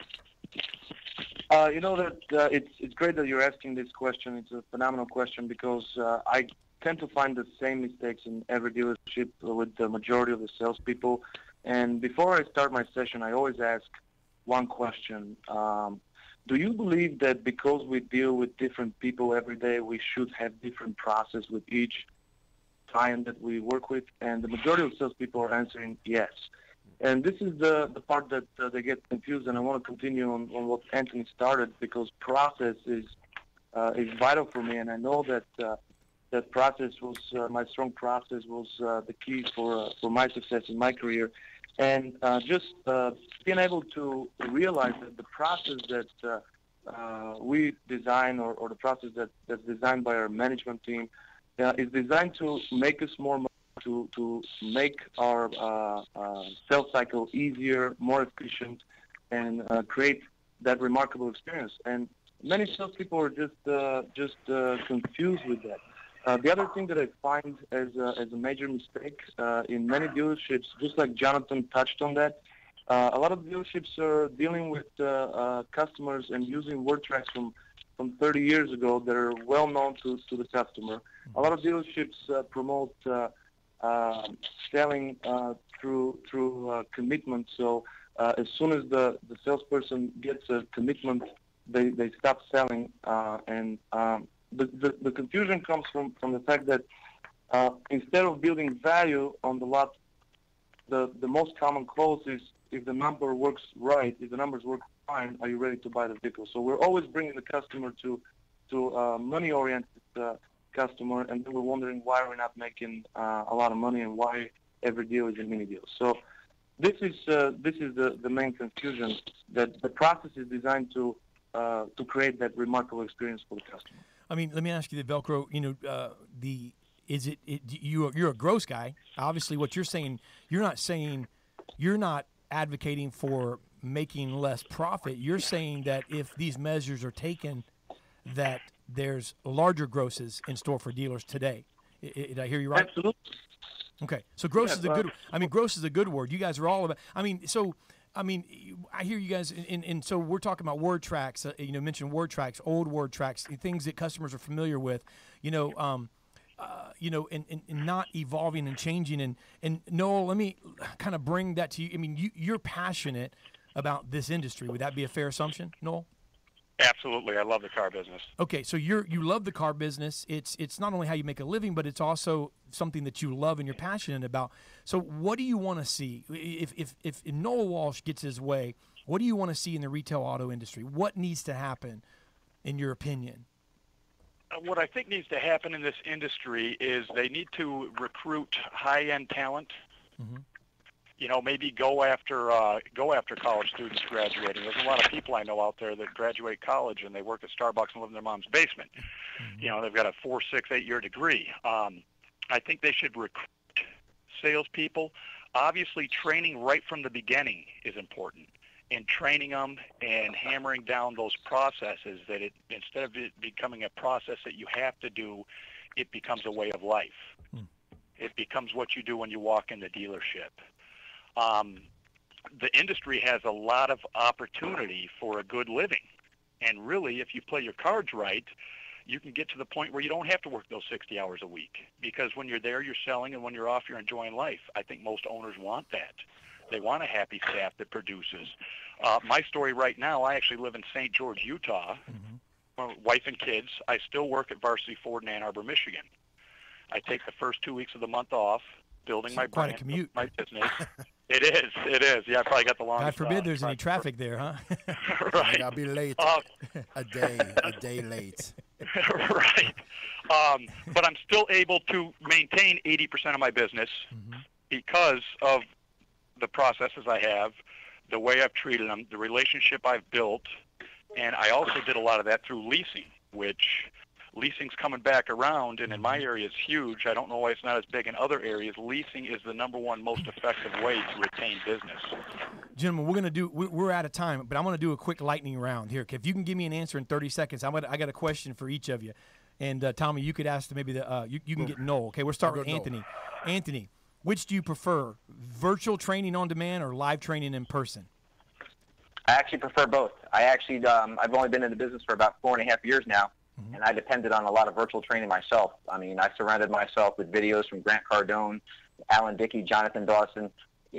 You know that it's great that you're asking this question. It's a phenomenal question because I tend to find the same mistakes in every dealership with the majority of the salespeople. And before I start my session, I always ask one question. Do you believe that because we deal with different people every day, we should have different process with each client that we work with? And the majority of salespeople are answering yes. And this is the part that they get confused, and I want to continue on what Anthony started, because process is vital for me, and I know that that process was my strong process was the key for my success in my career. And just being able to realize that the process that we design, or the process that's designed by our management team, is designed to make us more money, to make our sales cycle easier, more efficient, and create that remarkable experience. And many salespeople are just confused with that. The other thing that I find as a major mistake in many dealerships, just like Jonathan touched on that, a lot of dealerships are dealing with customers and using word tracks from 30 years ago that are well known to the customer. A lot of dealerships promote selling through commitment. So as soon as the salesperson gets a commitment, they stop selling. The confusion comes from the fact that instead of building value on the lot, the most common close is, if the number works right, if the numbers work fine, are you ready to buy the vehicle? So we're always bringing the customer to a money-oriented customer, and then we're wondering why we're not making a lot of money and why every deal is a mini deal. So this is the main confusion, that the process is designed to create that remarkable experience for the customer. I mean, let me ask you the Velcro. You know, you're a gross guy. Obviously, what you're saying, you're not advocating for making less profit. You're saying that if these measures are taken, that there's larger grosses in store for dealers today. Did I hear you right? Absolutely. Okay, so gross is a good. I mean, gross is a good word. You guys are all about. I mean, I hear you guys, and so we're talking about word tracks. Mention word tracks, old word tracks, things that customers are familiar with. And not evolving and changing. And Noel, let me kind of bring that to you. I mean, you're passionate about this industry. Would that be a fair assumption, Noel? Absolutely. I love the car business. Okay, so you love the car business. It's not only how you make a living, but it's also something that you love and you're passionate about. So what do you want to see? If Noel Walsh gets his way, what do you want to see in the retail auto industry? What needs to happen, in your opinion? What I think needs to happen in this industry is they need to recruit high-end talent. Mm-hmm. Maybe go after college students graduating. There's a lot of people I know out there that graduate college and they work at Starbucks and live in their mom's basement. Mm-hmm. They've got a 4, 6, 8-year degree. I think they should recruit salespeople. Obviously, training right from the beginning is important. And training them and hammering down those processes, that instead of it becoming a process that you have to do, it becomes a way of life. It becomes what you do when you walk in the dealership. The industry has a lot of opportunity for a good living. And really, if you play your cards right, you can get to the point where you don't have to work those 60 hours a week. Because when you're there, you're selling, and when you're off, you're enjoying life. I think most owners want that. They want a happy staff that produces. My story right now, I actually live in St. George, Utah. Mm-hmm. Wife and kids. I still work at Varsity Ford in Ann Arbor, Michigan. I take the first 2 weeks of the month off, building my brand, quite a commute. My business. It is. Yeah, I probably got the longest. God forbid there's any traffic there, huh? Right. I'll be late. A day late. Right. But I'm still able to maintain 80% of my business because of the processes I have, the way I've treated them, the relationship I've built, and I also did a lot of that through leasing, which leasing's coming back around, and in my area it's huge. I don't know why it's not as big in other areas. Leasing is the #1 most effective way to retain business. Gentlemen, we're out of time, but I'm going to do a quick lightning round here. If you can give me an answer in 30 seconds, I got a question for each of you. And Tommy, you could ask maybe you can get Noel. Okay, we'll start with Anthony. Anthony, which do you prefer, virtual training on demand or live training in person? I actually prefer both. I've only been in the business for about 4.5 years now, and I depended on a lot of virtual training myself. I mean, I surrounded myself with videos from Grant Cardone, Alan Dickey, Jonathan Dawson,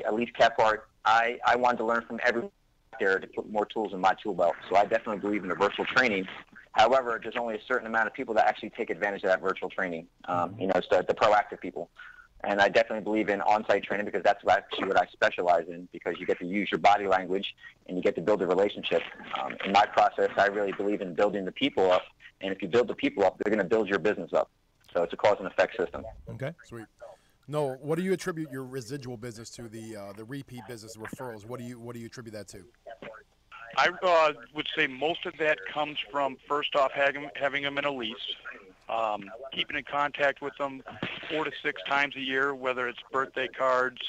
Elise Kephart. I wanted to learn from everyone out there to put more tools in my tool belt. So I definitely believe in the virtual training. However, there's only a certain amount of people that actually take advantage of that virtual training. It's the proactive people. And I definitely believe in on-site training because that's actually what I specialize in, because you get to use your body language and you get to build a relationship. In my process, I really believe in building the people up. And if you build the people up, they're going to build your business up. So it's a cause and effect system. Okay. Sweet. No, what do you attribute your residual business to, the repeat business, referrals? What do you attribute that to? I would say most of that comes from, first off, having them in a lease, keeping in contact with them 4 to 6 times a year, whether it's birthday cards,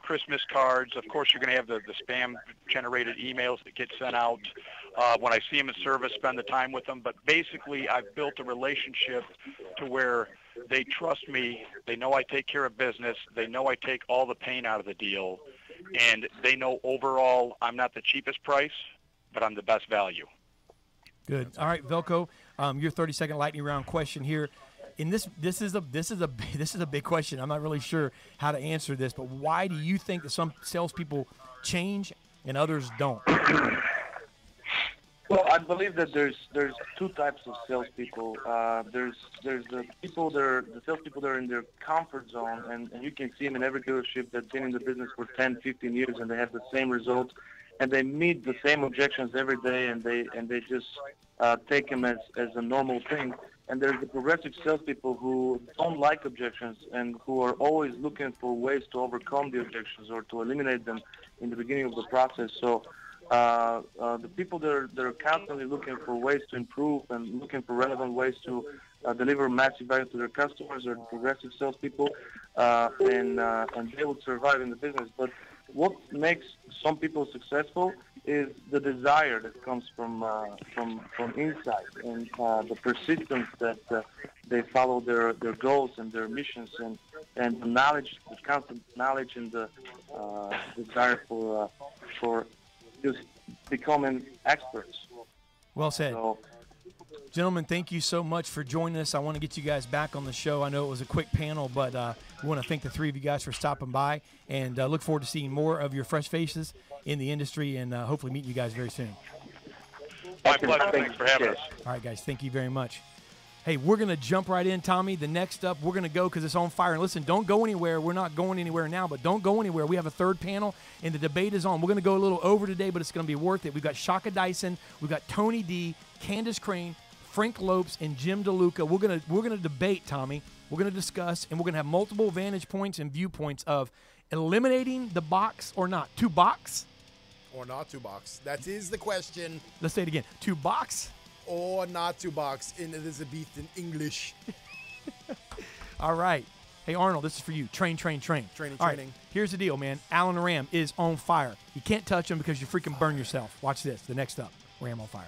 Christmas cards. Of course, you're going to have the spam-generated emails that get sent out. When I see them in service, spend the time with them. But basically, I've built a relationship to where they trust me. They know I take care of business. They know I take all the pain out of the deal. And they know overall I'm not the cheapest price, but I'm the best value. Good. All right, Velko, your 30-second lightning round question here. In this is a big question. I'm not really sure how to answer this, but why do you think that some salespeople change and others don't? Well, I believe that there's 2 types of salespeople. There's the people the salespeople that are in their comfort zone, and you can see them in every dealership that's been in the business for 10, 15 years, and they have the same results, and they meet the same objections every day, and they just take them as a normal thing. And there's the progressive salespeople who don't like objections and who are always looking for ways to overcome the objections or to eliminate them in the beginning of the process. So the people that are constantly looking for ways to improve and looking for relevant ways to deliver massive value to their customers are progressive salespeople, and they would survive in the business. But what makes some people successful is the desire that comes from inside, and the persistence that they follow their goals and their missions, and the knowledge, the constant knowledge, and the desire for just becoming experts. Well said. So, gentlemen, thank you so much for joining us. I want to get you guys back on the show. I know it was a quick panel, but we want to thank the 3 of you guys for stopping by, and look forward to seeing more of your fresh faces in the industry, and hopefully meeting you guys very soon. My pleasure. Thanks for having us. All right, guys, thank you very much. Hey, we're going to jump right in, Tommy. The next up, we're going to go because it's on fire. And listen, don't go anywhere. We're not going anywhere now, but don't go anywhere. We have a 3rd panel, and the debate is on. We're going to go a little over today, but it's going to be worth it. We've got Shaka Dyson. We've got Tony D, Candace Crane, Frank Lopes, and Jim DeLuca. We're gonna debate, Tommy. We're going to discuss, and we're going to have multiple vantage points and viewpoints of eliminating the box or not. 2 box? Or not 2 box. That is the question. Let's say it again. 2 box? Or not 2 box in Elizabethan English. All right. Hey, Arnold, this is for you. Train. Training. All right, here's the deal, man. Alan Ram is on fire. You can't touch him because you freaking burn yourself. Watch this. The next up, Ram on fire.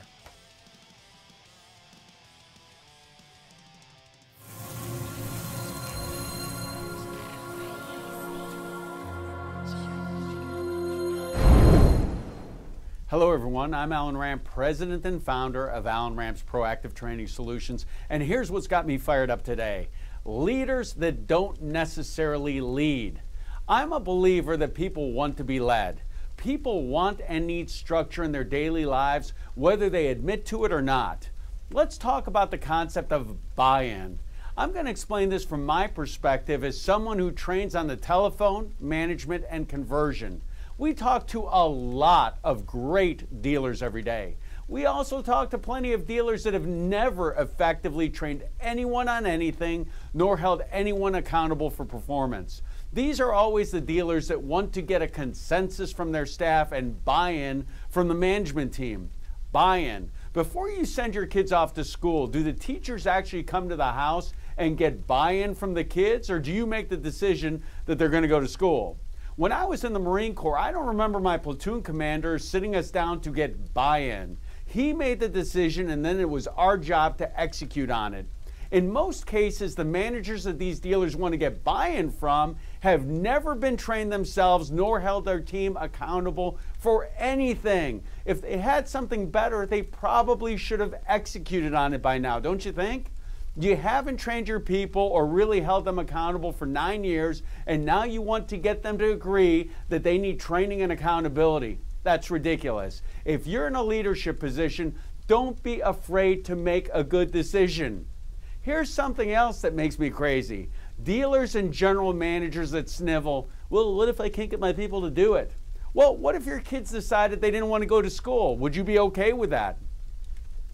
Hello everyone, I'm Alan Ram, President and Founder of Alan Ram's Proactive Training Solutions, and here's what's got me fired up today. Leaders that don't necessarily lead. I'm a believer that people want to be led. People want and need structure in their daily lives, whether they admit to it or not. Let's talk about the concept of buy-in. I'm going to explain this from my perspective as someone who trains on the telephone, management, and conversion. We talk to a lot of great dealers every day. We also talk to plenty of dealers that have never effectively trained anyone on anything, nor held anyone accountable for performance. These are always the dealers that want to get a consensus from their staff and buy-in from the management team. buy-in. Before you send your kids off to school, do the teachers actually come to the house and get buy-in from the kids, or do you make the decision that they're going to go to school? When I was in the Marine Corps, I don't remember my platoon commander sitting us down to get buy-in. He made the decision, and then it was our job to execute on it. In most cases, the managers that these dealers want to get buy-in from have never been trained themselves nor held their team accountable for anything. If they had something better, they probably should have executed on it by now, don't you think? You haven't trained your people or really held them accountable for 9 years, and now you want to get them to agree that they need training and accountability. That's ridiculous. If you're in a leadership position, don't be afraid to make a good decision. Here's something else that makes me crazy. Dealers and general managers that snivel, well, what if I can't get my people to do it? Well, what if your kids decided they didn't want to go to school? Would you be okay with that?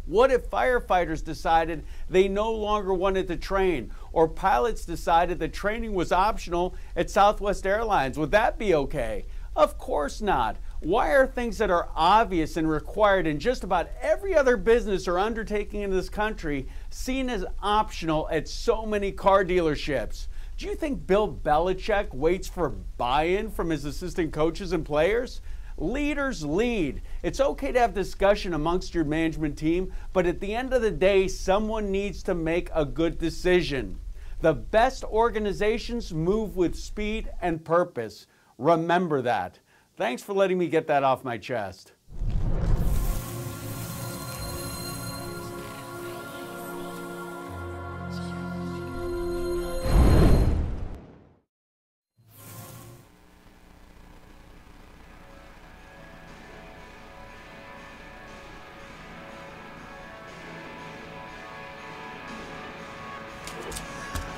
What if firefighters decided they no longer wanted to train, or pilots decided that training was optional at Southwest Airlines? Would that be okay? Of course not. Why are things that are obvious and required in just about every other business or undertaking in this country seen as optional at so many car dealerships? Do you think Bill Belichick waits for buy-in from his assistant coaches and players? Leaders lead. It's okay to have discussion amongst your management team, but at the end of the day, someone needs to make a good decision. The best organizations move with speed and purpose. Remember that. Thanks for letting me get that off my chest.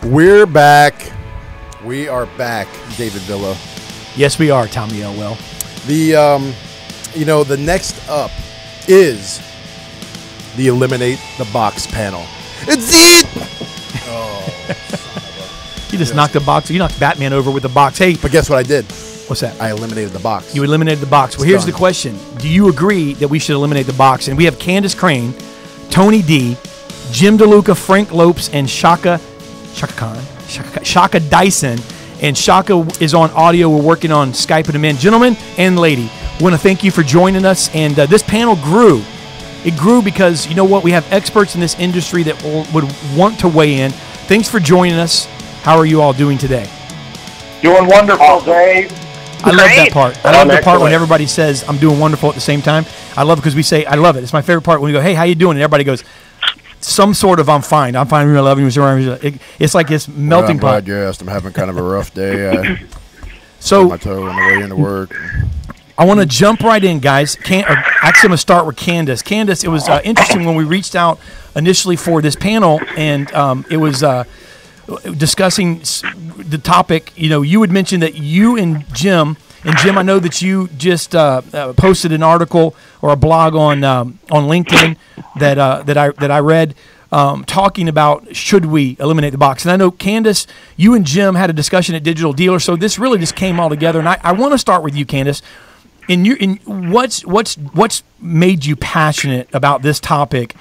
We're back. We are back, David Villa. Yes, we are, Tommy Elwell. The next up is the Eliminate the Box panel. It's it! Oh, you just knocked the box. You knocked Batman over with the box. Hey, but guess what I did? What's that? I eliminated the box. You eliminated the box. Well, here's the question. Do you agree that we should eliminate the box? And we have Candace Crane, Tony D, Jim DeLuca, Frank Lopes, and Shaka Dyson. And Shaka is on audio. We're working on Skyping him in. Gentlemen and lady, we want to thank you for joining us. And this panel grew. It grew because, you know what, we have experts in this industry that would want to weigh in. Thanks for joining us. How are you all doing today? Doing wonderful, Dave. I love that part. I love the part when everybody says, I'm doing wonderful at the same time. I love it because we say, I love it. It's my favorite part when we go, hey, how you doing? And everybody goes, some sort of I'm fine. I'm fine. I love you. It's like this melting pot. I'm glad you asked. I'm having kind of a rough day. So my toe on the way into work. I want to jump right in, guys. Actually, I'm going to start with Candace. Candace, it was interesting when we reached out initially for this panel, and it was discussing the topic. You know, you had mentioned that you and Jim, I know that you just posted an article or a blog on LinkedIn that I read talking about should we eliminate the box. And I know, Candace, you and Jim had a discussion at Digital Dealer, so this really just came all together. And I want to start with you, Candace. What's made you passionate about this topic,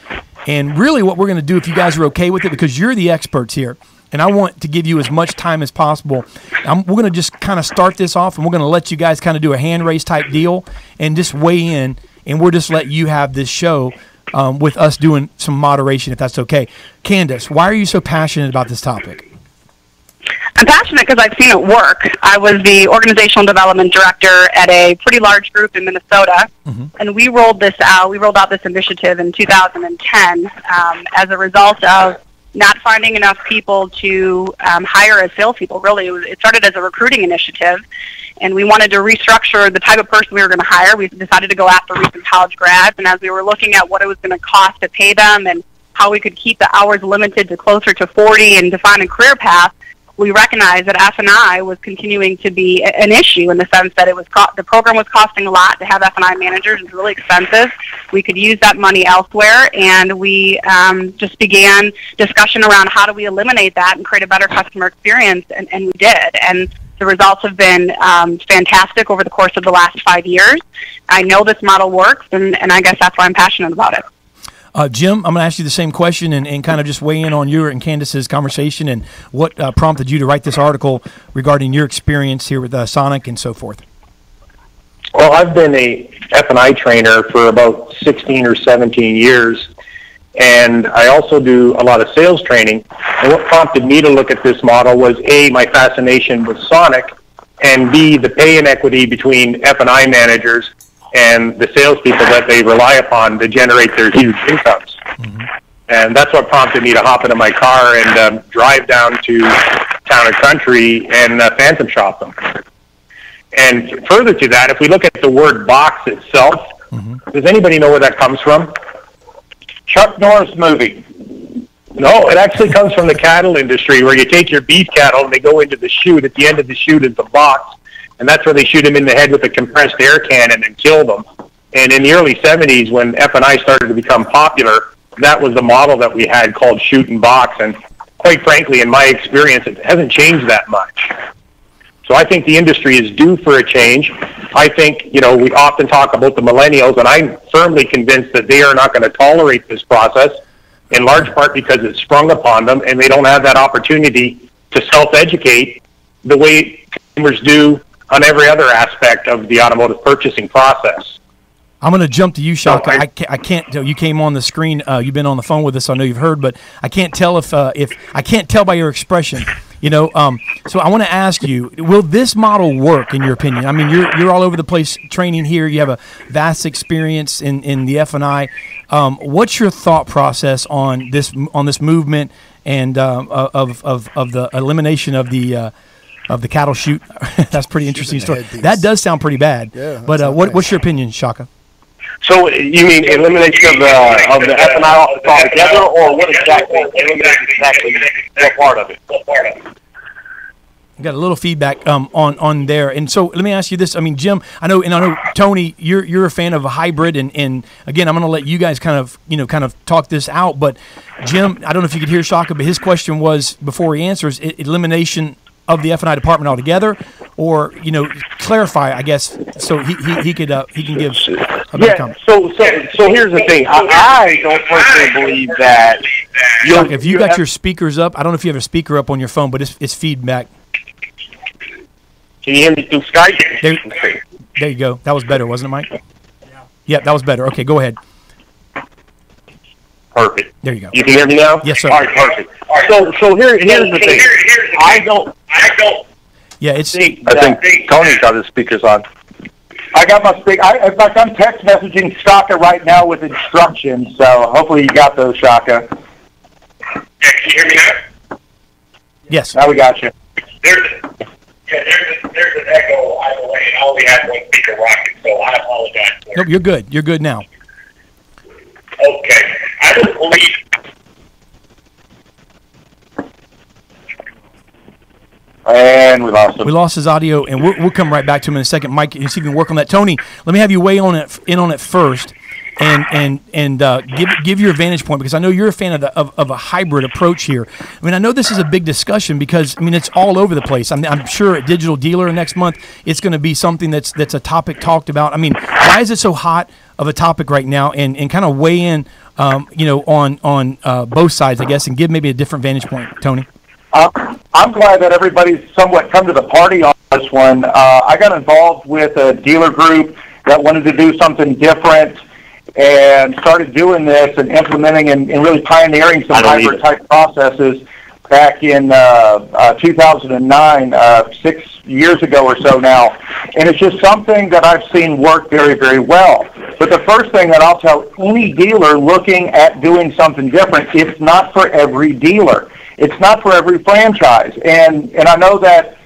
and really what we're going to do, if you guys are okay with it, because you're the experts here. And I want to give you as much time as possible. We're going to just kind of start this off, and we're going to let you guys kind of do a hand raise type deal and just weigh in, and we'll just let you have this show with us doing some moderation, if that's okay. Candace, why are you so passionate about this topic? I'm passionate because I've seen it work. I was the organizational development director at a pretty large group in Minnesota, and we rolled out this initiative in 2010 as a result of not finding enough people to hire as salespeople. Really, it started as a recruiting initiative, and we wanted to restructure the type of person we were going to hire. We decided to go after recent college grads, and as we were looking at what it was going to cost to pay them and how we could keep the hours limited to closer to 40 and define a career path, we recognized that F&I was continuing to be an issue in the sense that it was the program was costing a lot to have F&I managers. It was really expensive. We could use that money elsewhere, and we just began discussion around how do we eliminate that and create a better customer experience, and we did. And The results have been fantastic over the course of the last 5 years. I know this model works, and I guess that's why I'm passionate about it. Jim, I'm going to ask you the same question and kind of just weigh in on your and Candace's conversation and what prompted you to write this article regarding your experience here with Sonic and so forth. Well, I've been a F&I trainer for about 16 or 17 years, and I also do a lot of sales training. And what prompted me to look at this model was, A, my fascination with Sonic, and B, the pay inequity between F&I managers and the salespeople that they rely upon to generate their huge incomes. Mm-hmm. And that's what prompted me to hop into my car and drive down to Town and Country and phantom shop them. And further to that, if we look at the word box itself, does anybody know where that comes from? Chuck Norris movie. No, it actually comes from the cattle industry, where you take your beef cattle and they go into the chute. At the end of the chute is the box, and that's where they shoot them in the head with a compressed air cannon and kill them. And in the early 70s, when F&I started to become popular, that was the model that we had called shoot and box. And quite frankly, in my experience, it hasn't changed that much. So I think the industry is due for a change. I think, we often talk about the millennials, and I'm firmly convinced that they are not going to tolerate this process, in large part because it's sprung upon them, and they don't have that opportunity to self-educate the way consumers do on every other aspect of the automotive purchasing process. I'm going to jump to you, Shaka. I can't tell. You came on the screen. You've been on the phone with us. I know you've heard, but I can't tell if I can't tell by your expression. So I want to ask you: will this model work in your opinion? I mean, you're all over the place training here. You have a vast experience in the F&I. What's your thought process on this movement and of the elimination of the cattle chute? That's pretty interesting story. That does sound pretty bad. Yeah, but what's your opinion, Shaka? So you mean elimination of the F&I altogether, or what exactly? Eliminate exactly what part of it? Got a little feedback on there, and so let me ask you this. I mean, Jim, I know Tony, you're a fan of a hybrid, and again, I'm going to let you guys kind of talk this out. But Jim, I don't know if you could hear Shaka, but his question was, before he answers, elimination of the F&I department altogether, or clarify, I guess, so he can give a better comment. So here's the thing. I don't personally believe that. Shaka, if you got your speakers up, I don't know if you have a speaker up on your phone, but it's feedback. Can you hear me through Skype? There you go. That was better, wasn't it, Mike? Yeah, that was better. Okay, go ahead. Perfect. There you go. You can hear me now? Yes, sir. All right, perfect. So here's the thing. I don't. Yeah, it's. I think Tony's got his speakers on. I got my speaker. In fact, I'm text messaging Shaka right now with instructions. So hopefully you got those, Shaka. Yeah, can you hear me now? Yes. Now we got you. There's an echo either way, and I only had one speaker rocking, so I apologize for it. Nope, you're good. You're good now. Okay. I don't believe. And we lost him. We lost his audio, and we'll come right back to him in a second. Mike, you see if you can work on that. Tony, let me have you weigh on it first, and give your vantage point, because I know you're a fan of a hybrid approach here. I mean, I know this is a big discussion because it's all over the place. I'm sure at Digital Dealer next month it's going to be something that's a topic talked about. I mean, why is it so hot of a topic right now? And kind of weigh in, on both sides, I guess, and give maybe a different vantage point, Tony. I'm glad that everybody's somewhat come to the party on this one. I got involved with a dealer group that wanted to do something different and started doing this and implementing and really pioneering some hybrid-type processes back in 2009, 6 years ago or so now. And it's just something that I've seen work very, very well. But the first thing that I'll tell any dealer looking at doing something different, it's not for every dealer. It's not for every franchise. And I know that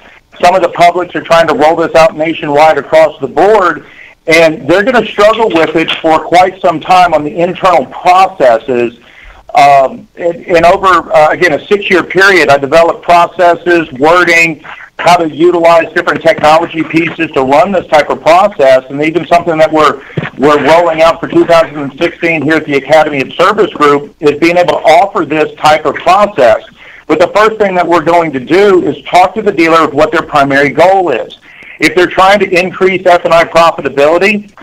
some of the publics are trying to roll this out nationwide across the board, and they're going to struggle with it for quite some time on the internal processes. And over, again, a 6-year period, I developed processes, wording, how to utilize different technology pieces to run this type of process, and even something that we're rolling out for 2016 here at the Academy of Service Group is being able to offer this type of process. But the first thing that we're going to do is talk to the dealer of what their primary goal is. If they're trying to increase F&I profitability,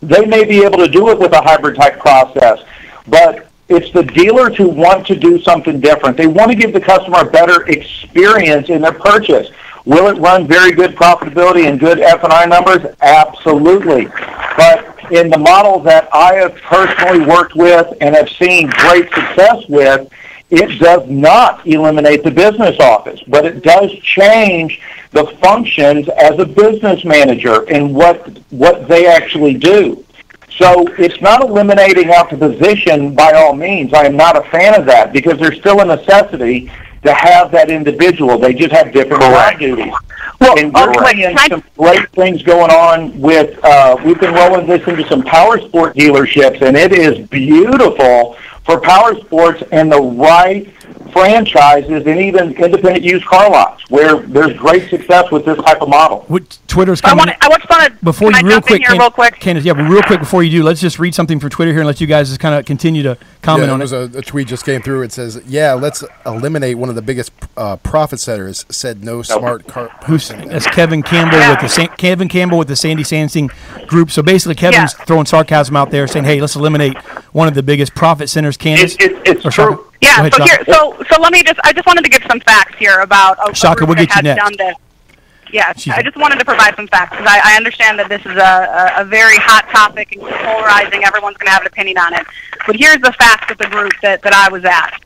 they may be able to do it with a hybrid type process. But it's the dealers who want to do something different. They want to give the customer a better experience in their purchase. Will it run very good profitability and good F&I numbers? Absolutely. But in the model that I have personally worked with and have seen great success with, it does not eliminate the business office, but it does change the functions as a business manager and what they actually do. So it's not eliminating out the position by all means. I am not a fan of that because there's still a necessity to have that individual. They just have different job duties. Well, and we're seeing some great things going on with, we've been rolling this into some power sport dealerships, and it is beautiful for power sports and the right franchises and even independent used car lots where there's great success with this type of model. Twitter's coming. I just want to before you real quick, real quick. Candace, yeah, but real quick before you do, let's just read something from Twitter here and let you guys just kind of continue to comment on it. There's a tweet just came through. It says, "Yeah, let's eliminate one of the biggest profit setters." Said no smart car. That's Kevin Campbell with the Sandy Sansing group. So basically, Kevin's throwing sarcasm out there, saying, "Hey, let's eliminate one of the biggest profit centers." Candace, it's true. Yeah. Ahead, so let me I just wanted to give some facts here about Shaka. We'll get you next. Done this. Yes, I just wanted to provide some facts because I understand that this is a very hot topic and polarizing. Everyone's going to have an opinion on it. But here's the facts of the group that I was at.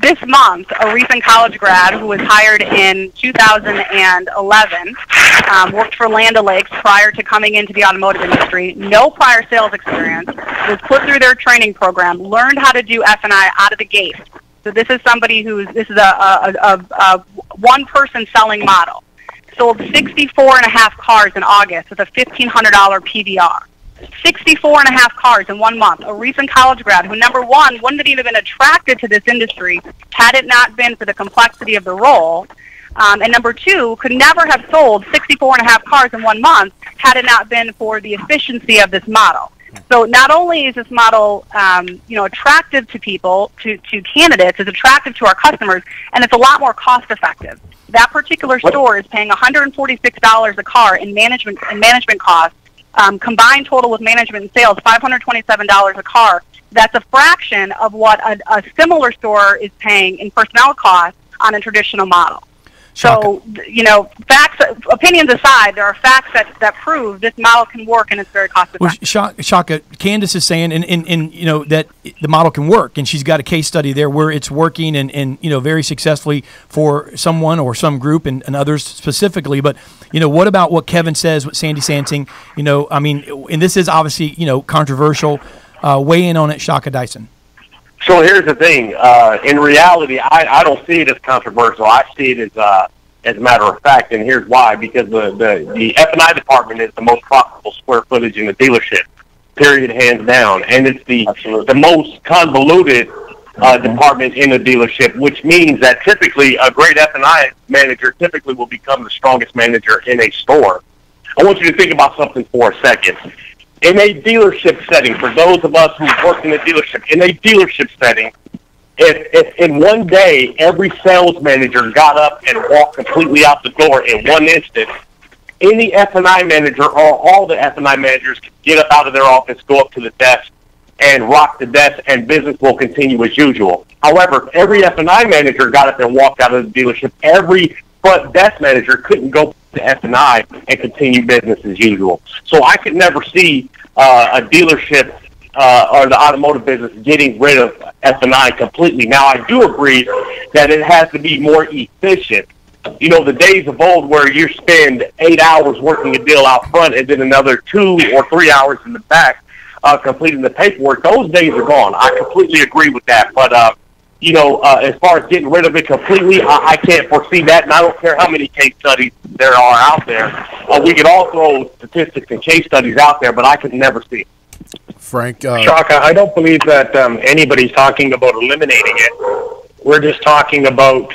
This month, a recent college grad who was hired in 2011 worked for Land O'Lakes prior to coming into the automotive industry. No prior sales experience. Was put through their training program. Learned how to do F&I out of the gate. So this is somebody this is a one-person selling model. Sold 64 and a half cars in August with a $1,500 PVR. 64 and a half cars in 1 month. A recent college grad who, number one, wouldn't have even been attracted to this industry had it not been for the complexity of the role. And number two, could never have sold 64 and a half cars in 1 month had it not been for the efficiency of this model. So not only is this model, attractive to people, to candidates, it's attractive to our customers, and it's a lot more cost effective. That particular store is paying $146 a car in management costs, combined total with management and sales, $527 a car. That's a fraction of what a similar store is paying in personnel costs on a traditional model. So, facts, opinions aside, there are facts that prove this model can work and it's very cost effective. Well, Shaka, Candace is saying, and that the model can work, and she's got a case study there where it's working and very successfully for someone or some group and others specifically. But what about what Kevin says with Sandy Sansing? And this is obviously controversial. Weigh in on it, Shaka Dyson. So here's the thing. In reality, I don't see it as controversial. I see it as a matter of fact, and here's why. Because the F&I department is the most profitable square footage in the dealership, period, hands down. And it's the most convoluted department in the dealership, which means that typically a great F&I manager typically will become the strongest manager in a store. I want you to think about something for a second. In a dealership setting, for those of us who work in a dealership, in a dealership setting, if in one day every sales manager got up and walked completely out the door in one instant, any F&I manager or all the F&I managers can get up out of their office, go up to the desk, and rock the desk, and business will continue as usual. However, if every F&I manager got up and walked out of the dealership, every front desk manager couldn't go to F&I and continue business as usual. So I could never see a dealership or the automotive business getting rid of F&I completely. Now, I do agree that it has to be more efficient. The days of old where you spend 8 hours working a deal out front and then another 2 or 3 hours in the back completing the paperwork, those days are gone. I completely agree with that. But as far as getting rid of it completely, I can't foresee that, and I don't care how many case studies there are out there. We could all throw statistics and case studies out there, but I could never see it. Frank? Shaka, I don't believe that anybody's talking about eliminating it. We're just talking about,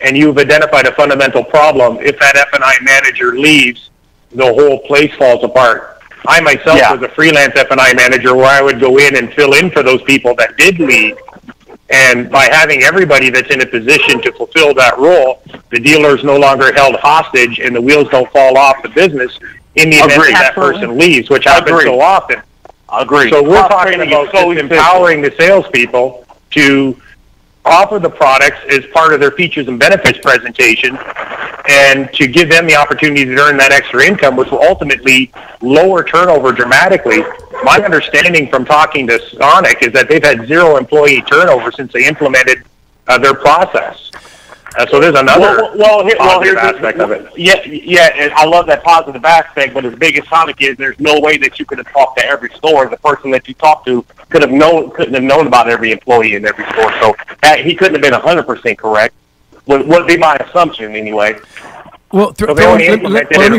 and you've identified a fundamental problem, if that F&I manager leaves, the whole place falls apart. I myself was a freelance F&I manager where I would go in and fill in for those people that did leave. And by having everybody that's in a position to fulfill that role, the dealer is no longer held hostage and the wheels don't fall off the business in the event that person leaves, which happens so often. Agreed. So we're talking about just empowering the salespeople to offer the products as part of their features and benefits presentation and to give them the opportunity to earn that extra income, which will ultimately lower turnover dramatically. My understanding from talking to Sonic is that they've had 0 employee turnover since they implemented their process. So there's another positive aspect of it. Yeah, and I love that positive aspect, but as big as Sonic is, there's no way that you could have talked to every store. The person that you talked to couldn't have known about every employee in every store. So he couldn't have been 100% correct. Would be my assumption anyway. Well, let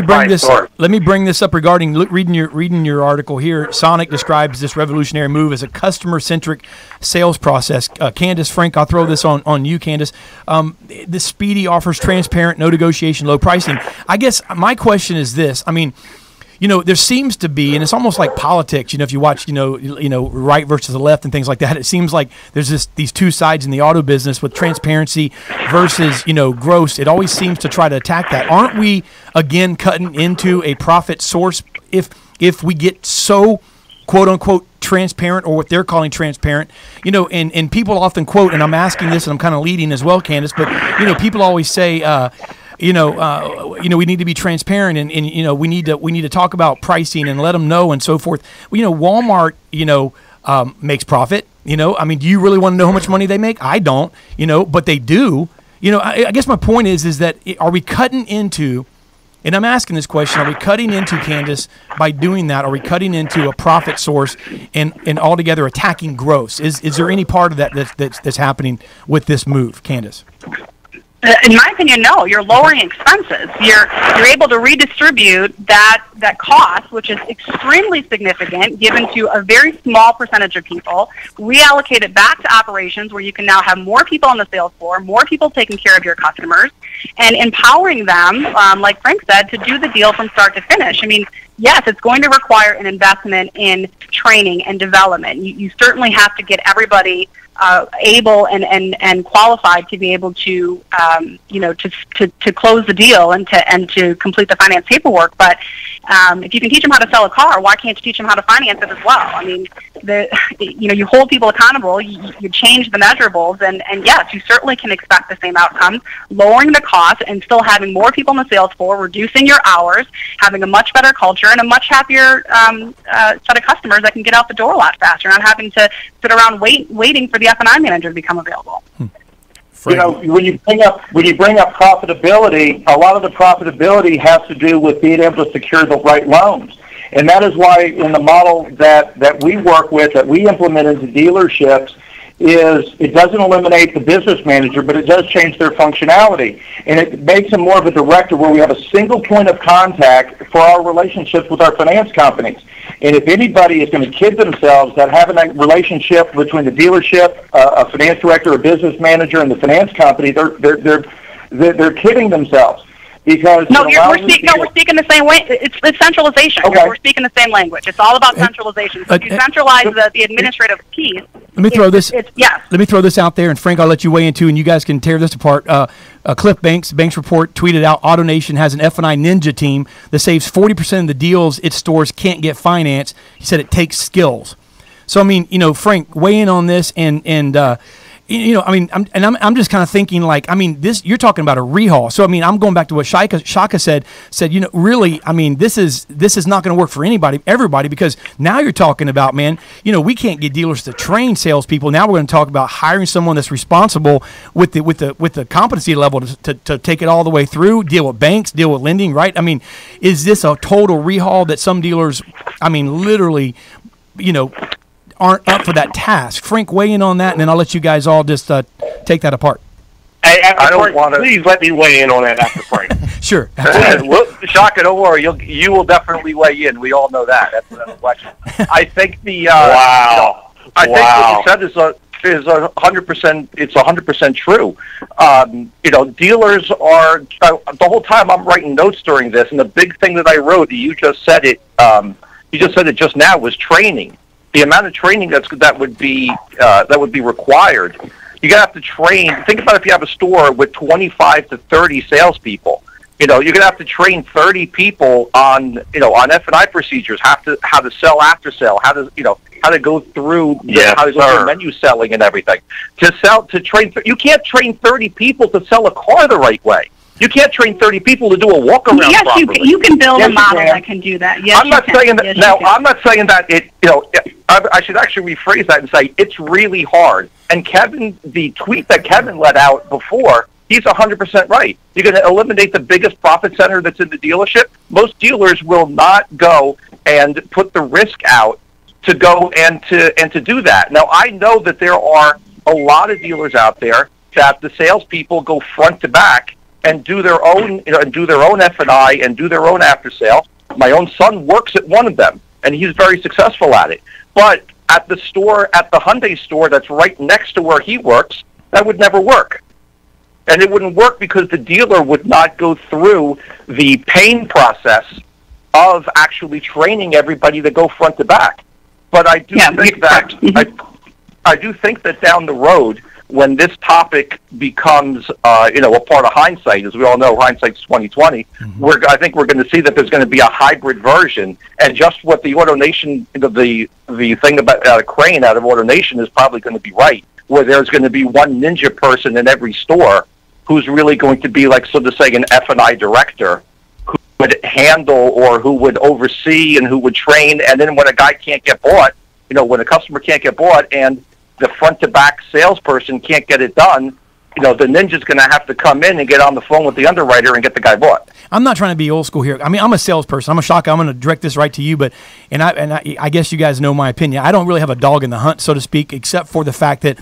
me bring this up regarding reading your article here. Sonic describes this revolutionary move as a customer-centric sales process. Candace, Frank, I'll throw this on you, Candace. The Speedy offers transparent, no negotiation, low pricing. I guess my question is this. I mean, there seems to be, and it's almost like politics. If you watch, right versus the left and things like that, it seems like there's these two sides in the auto business with transparency versus, gross. It always seems to try to attack that. Aren't we again cutting into a profit source if we get so quote unquote transparent, or what they're calling transparent? And people often quote, and I'm asking this, and I'm kind of leading as well, Candace, but people always say, we need to be transparent, and we need to talk about pricing and let them know and so forth. Walmart, makes profit. Do you really want to know how much money they make? I don't. But they do. I guess my point is that are we cutting into? And I'm asking this question: are we cutting into, Candace, by doing that? Are we cutting into a profit source and altogether attacking gross? Is there any part of that that's happening with this move, Candace? In my opinion, no. You're lowering expenses. You're able to redistribute that cost, which is extremely significant, given to a very small percentage of people, reallocate it back to operations where you can now have more people on the sales floor, more people taking care of your customers, and empowering them, like Frank said, to do the deal from start to finish. I mean, yes, it's going to require an investment in training and development. You certainly have to get everybody able and qualified to be able to to close the deal and to complete the finance paperwork. But if you can teach them how to sell a car, why can't you teach them how to finance it as well? I mean, you hold people accountable, you change the measurables, and yes, you certainly can expect the same outcomes, lowering the cost and still having more people in the sales floor, reducing your hours, having a much better culture, and a much happier set of customers that can get out the door a lot faster, not having to sit around waiting for the F&I manager to become available. When you bring up profitability, a lot of the profitability has to do with being able to secure the right loans. And that is why in the model that we work with, that we implement into dealerships, is it doesn't eliminate the business manager, but it does change their functionality. And it makes them more of a director where we have a single point of contact for our relationships with our finance companies. And if anybody is going to kid themselves that having that relationship between the dealership, a finance director, a business manager, and the finance company, they're kidding themselves. Because we're speaking the same way. It's centralization. Okay. We're speaking the same language. It's all about centralization. So if you centralize the administrative piece, let me throw this out there, and Frank, I'll let you weigh in too, and you guys can tear this apart. Cliff Banks Report tweeted out, AutoNation has an F&I ninja team that saves 40% of the deals its stores can't get financed. He said it takes skills. So I mean, Frank, weigh in on this, and I'm just kind of thinking like, you're talking about a rehaul. So, I'm going back to what Shaka said, really, this is not going to work for everybody, because now you're talking about, we can't get dealers to train salespeople. Now we're going to talk about hiring someone that's responsible with the competency level to take it all the way through, deal with banks, deal with lending, right? Is this a total rehaul that some dealers, literally, aren't up for that task? Frank, weigh in on that, and then I'll let you guys all just take that apart. I don't want to. Please let me weigh in on that after Frank. Sure. Shaka, don't worry. You will definitely weigh in. We all know that. That's what I'm watching. I think the I think what you said is 100%. It's 100% true. Dealers are the whole time. I'm writing notes during this, and the big thing that I wrote, you just said it. You just said it just now, was training. The amount of training that would be required You're going to have to train. Think about if you have a store with 25 to 30 salespeople. You're going to have to train 30 people on F&I procedures, how to sell after sale, how to go through, how to go through menu selling and everything. You can't train 30 people to sell a car the right way. You can't train 30 people to do a walk around properly. Yes, you can build a model that can do that. Yes, I'm not saying that. Now, I'm not saying that I should actually rephrase that and say it's really hard. And Kevin, the tweet that Kevin let out before, he's 100% right. You're going to eliminate the biggest profit center that's in the dealership. Most dealers will not go and put the risk out to go and to do that. Now, I know that there are a lot of dealers out there that the salespeople go front to back and do their own, F&I and do their own after sale. My own son works at one of them, and he's very successful at it. But at the Hyundai store that's right next to where he works, that would never work. And it wouldn't work because the dealer would not go through the pain process of actually training everybody to go front to back. But I do think that I do think that down the road, when this topic becomes a part of hindsight, as we all know, hindsight's 2020. I think we're going to see that there's going to be a hybrid version, and just what the AutoNation, the thing about Crane out of AutoNation is probably going to be right, where there's going to be one ninja person in every store who's really going to be like, so to say, an F&I director who would handle or who would oversee and who would train. And then when a guy can't get bought, when a customer can't get bought and the front-to-back salesperson can't get it done, the ninja's going to have to come in and get on the phone with the underwriter and get the guy bought. I'm not trying to be old school here. I mean, I'm a salesperson. I'm a shocker. I'm going to direct this right to you, but I guess you guys know my opinion. I don't really have a dog in the hunt, so to speak, except for the fact that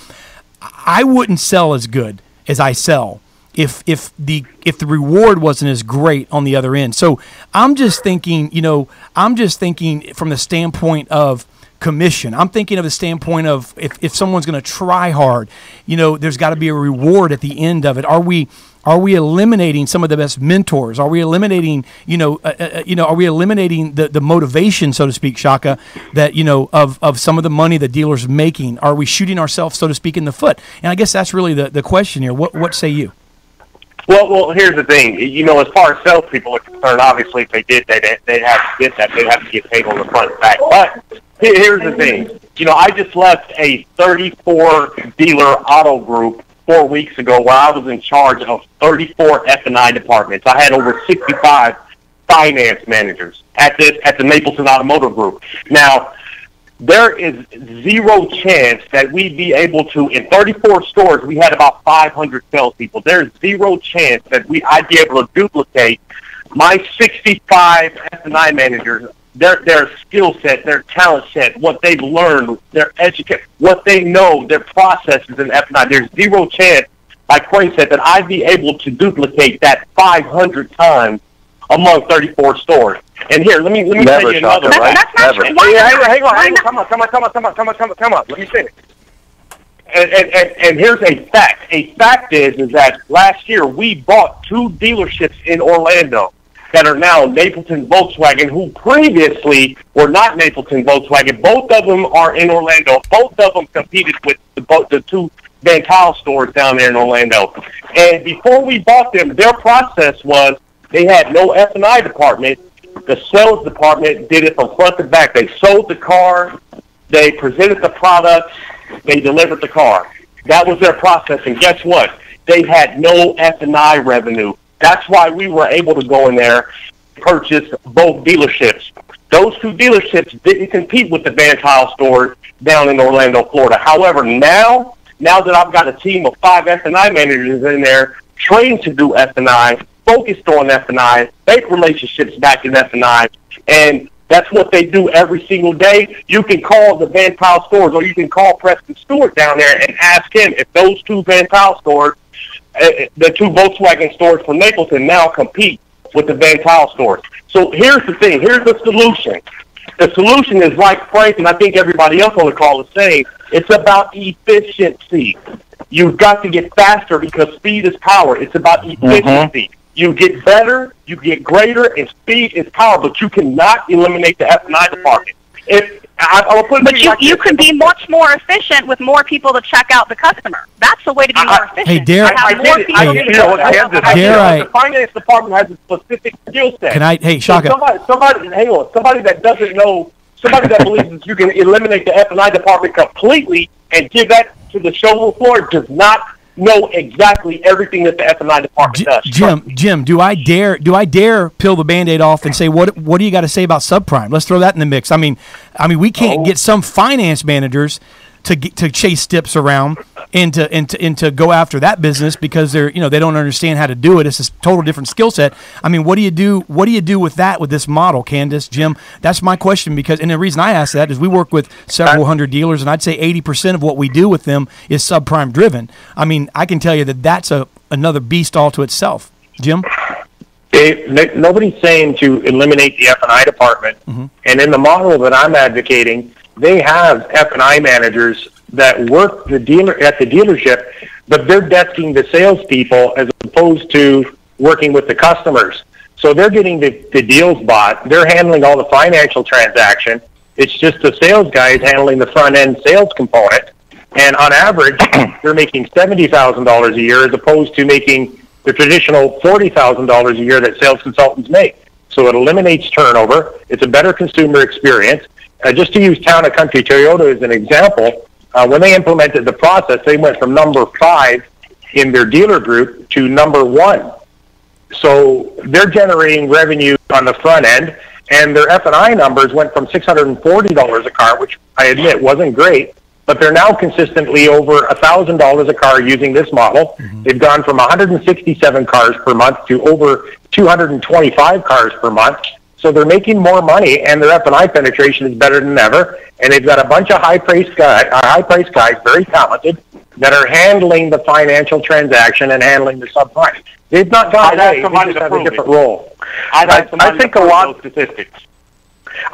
I wouldn't sell as good as I sell if the reward wasn't as great on the other end. So I'm just thinking, from the standpoint of commission. I'm thinking of the standpoint of if someone's going to try hard, there's got to be a reward at the end of it. Are we eliminating some of the best mentors? Are we eliminating, are we eliminating the motivation, so to speak, Shaka, that, of some of the money the dealer's making? Are we shooting ourselves, so to speak, in the foot? And I guess that's really the question here. What say you? Well, here's the thing. As far as salespeople are concerned, obviously, if they did, they'd have to get that. They'd have to get paid on the front and back. But here's the thing. I just left a 34-dealer auto group 4 weeks ago where I was in charge of 34 F&I departments. I had over 65 finance managers at the Mapleton Automotive Group. Now, there is zero chance that we'd be able to, in 34 stores, we had about 500 salespeople. There's zero chance that I'd be able to duplicate my 65 F&I managers, their skill set, their talent set, what they've learned, their education, what they know, their processes in F&I. There's zero chance, like Crane said, that I'd be able to duplicate that 500 times among 34 stores. And here, let me tell you another, right? Never. Hang on. Come on. Let me finish. And here's a fact. A fact is that last year we bought 2 dealerships in Orlando that are now Mapleton Volkswagen, who previously were not Mapleton Volkswagen. Both of them are in Orlando. Both of them competed with the 2 Van Kyle stores down there in Orlando. And before we bought them, their process was they had no F&I department. The sales department did it from front to back. They sold the car, they presented the product, they delivered the car. That was their process. And guess what? They had no F&I revenue. That's why we were able to go in there and purchase both dealerships. Those 2 dealerships didn't compete with the Van Kyle stores down in Orlando, Florida. However, now that I've got a team of 5 F&I managers in there trained to do F&I, focused on F&I, make relationships back in F&I, and that's what they do every single day. You can call the Van Kyle stores, or you can call Preston Stewart down there and ask him if those 2 Van Kyle stores, the 2 Volkswagen stores from Mapleton now compete with the Van Kyle stores. So here's the thing. Here's the solution. The solution is like Frank and I think everybody else on the call is saying, it's about efficiency. You've got to get faster because speed is power. It's about efficiency. You get better, you get greater, and speed is power, but you cannot eliminate the F&I department. I'll put it but you can be much more efficient with more people to check out the customer. That's the way to be more efficient. Hey, dare I? The finance department has a specific skill set. Can I? Hey, Shaka. Somebody that doesn't know, somebody that believes that you can eliminate the F&I department completely and give that to the showroom floor does not know exactly everything that the F&I department does. Jim, do I dare peel the Band-Aid off and say what do you got to say about subprime? Let's throw that in the mix. I mean we can't get some finance managers to chase stips around and to go after that business because they don't understand how to do it. It's a total different skill set. I mean, what do you do with that, with this model, Candace, Jim? That's my question, and the reason I ask that is we work with several hundred dealers, and I'd say 80% of what we do with them is subprime driven. I mean, I can tell you that's another beast all to itself. Jim? Nobody's saying to eliminate the F&I department, and in the model that I'm advocating, they have F&I managers that work at the dealership, but they're desking the salespeople as opposed to working with the customers. So they're getting the deals bought. They're handling all the financial transaction. It's just the sales guys handling the front-end sales component. And on average, they're making $70,000 a year as opposed to making the traditional $40,000 a year that sales consultants make. So it eliminates turnover. It's a better consumer experience. Just to use Town & Country Toyota as an example, when they implemented the process, they went from number 5 in their dealer group to number 1. So they're generating revenue on the front end, and their F&I numbers went from $640 a car, which I admit wasn't great, but they're now consistently over $1,000 a car using this model. They've gone from 167 cars per month to over 225 cars per month. So they're making more money, and their F&I penetration is better than ever. And they've got a bunch of high-priced guys, very talented, that are handling the financial transaction and handling the subprime. They've not gone away. They just have a different role. I think a lot of statistics.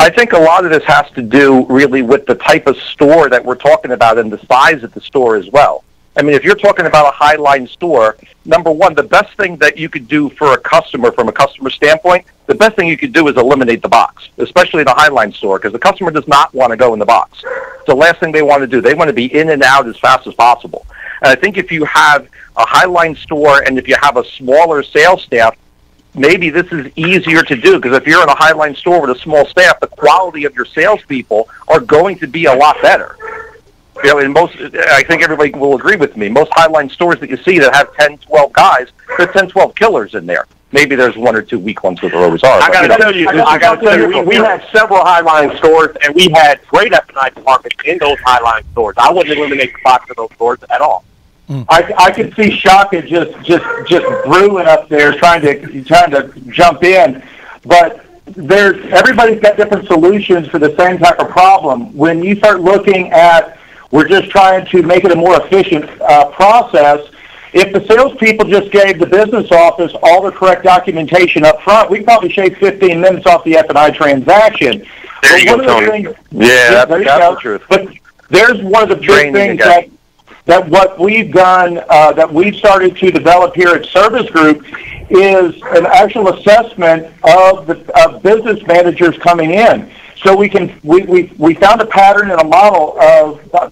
I think a lot of this has to do really with the type of store that we're talking about and the size of the store as well. I mean, if you're talking about a high-line store, number one, the best thing that you could do for a customer from a customer standpoint, the best thing you could do is eliminate the box, especially the high-line store, because the customer does not want to go in the box. It's the last thing they want to do. They want to be in and out as fast as possible. And I think if you have a high-line store and if you have a smaller sales staff, maybe this is easier to do, because if you're in a high-line store with a small staff, the quality of your salespeople are going to be a lot better. You know, in most, I think everybody will agree with me, most high-line stores that you see that have 10, 12 guys, there's 10, 12 killers in there. Maybe there's one or two weak ones, but there always are. I got to tell you, we had several high-line stores, and we had great F&I departments in those high-line stores. I wouldn't eliminate the box of those stores at all. I could see Shaka just brewing up there, trying to jump in, but everybody's got different solutions for the same type of problem. When you start looking at, we're just trying to make it a more efficient process. If the salespeople just gave the business office all the correct documentation up front, we could probably shave 15 minutes off the F&I transaction. There you go, Tony. Yeah, that's the truth. But there's one of the big things that what we've done, that we've started to develop here at Service Group, is an actual assessment of business managers coming in. So we found a pattern and a model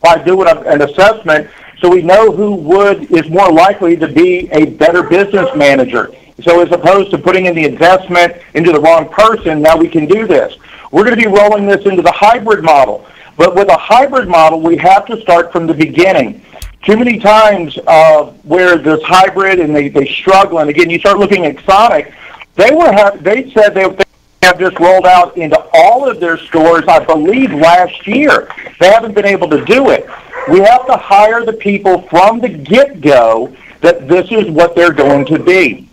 by doing an assessment, so we know who is more likely to be a better business manager. So as opposed to putting in the investment into the wrong person, now we can do this. We're going to be rolling this into the hybrid model. But with a hybrid model, we have to start from the beginning. Too many times where there's hybrid and they struggle, and again, you start looking at Sonic, they said they have just rolled out into all of their stores, I believe, last year. They haven't been able to do it. We have to hire the people from the get-go that this is what they're going to be,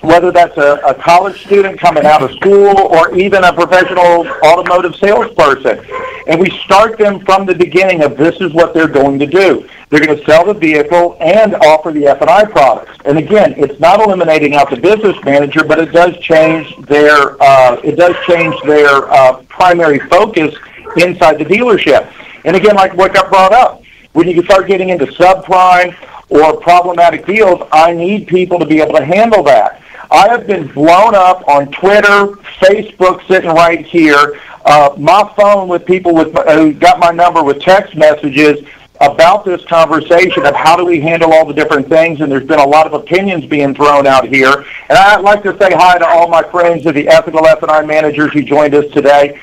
whether that's a college student coming out of school or even a professional automotive salesperson. And we start them from the beginning of this is what they're going to do. They're going to sell the vehicle and offer the F&I products. And again, it's not eliminating out the business manager, but it does change their primary focus inside the dealership. And again, like what got brought up, when you start getting into subprime or problematic deals, I need people to be able to handle that. I have been blown up on Twitter, Facebook, sitting right here. My phone with people who got my number with text messages about this conversation of how do we handle all the different things, and there's been a lot of opinions being thrown out here. And I'd like to say hi to all my friends of the Ethical F&I managers who joined us today.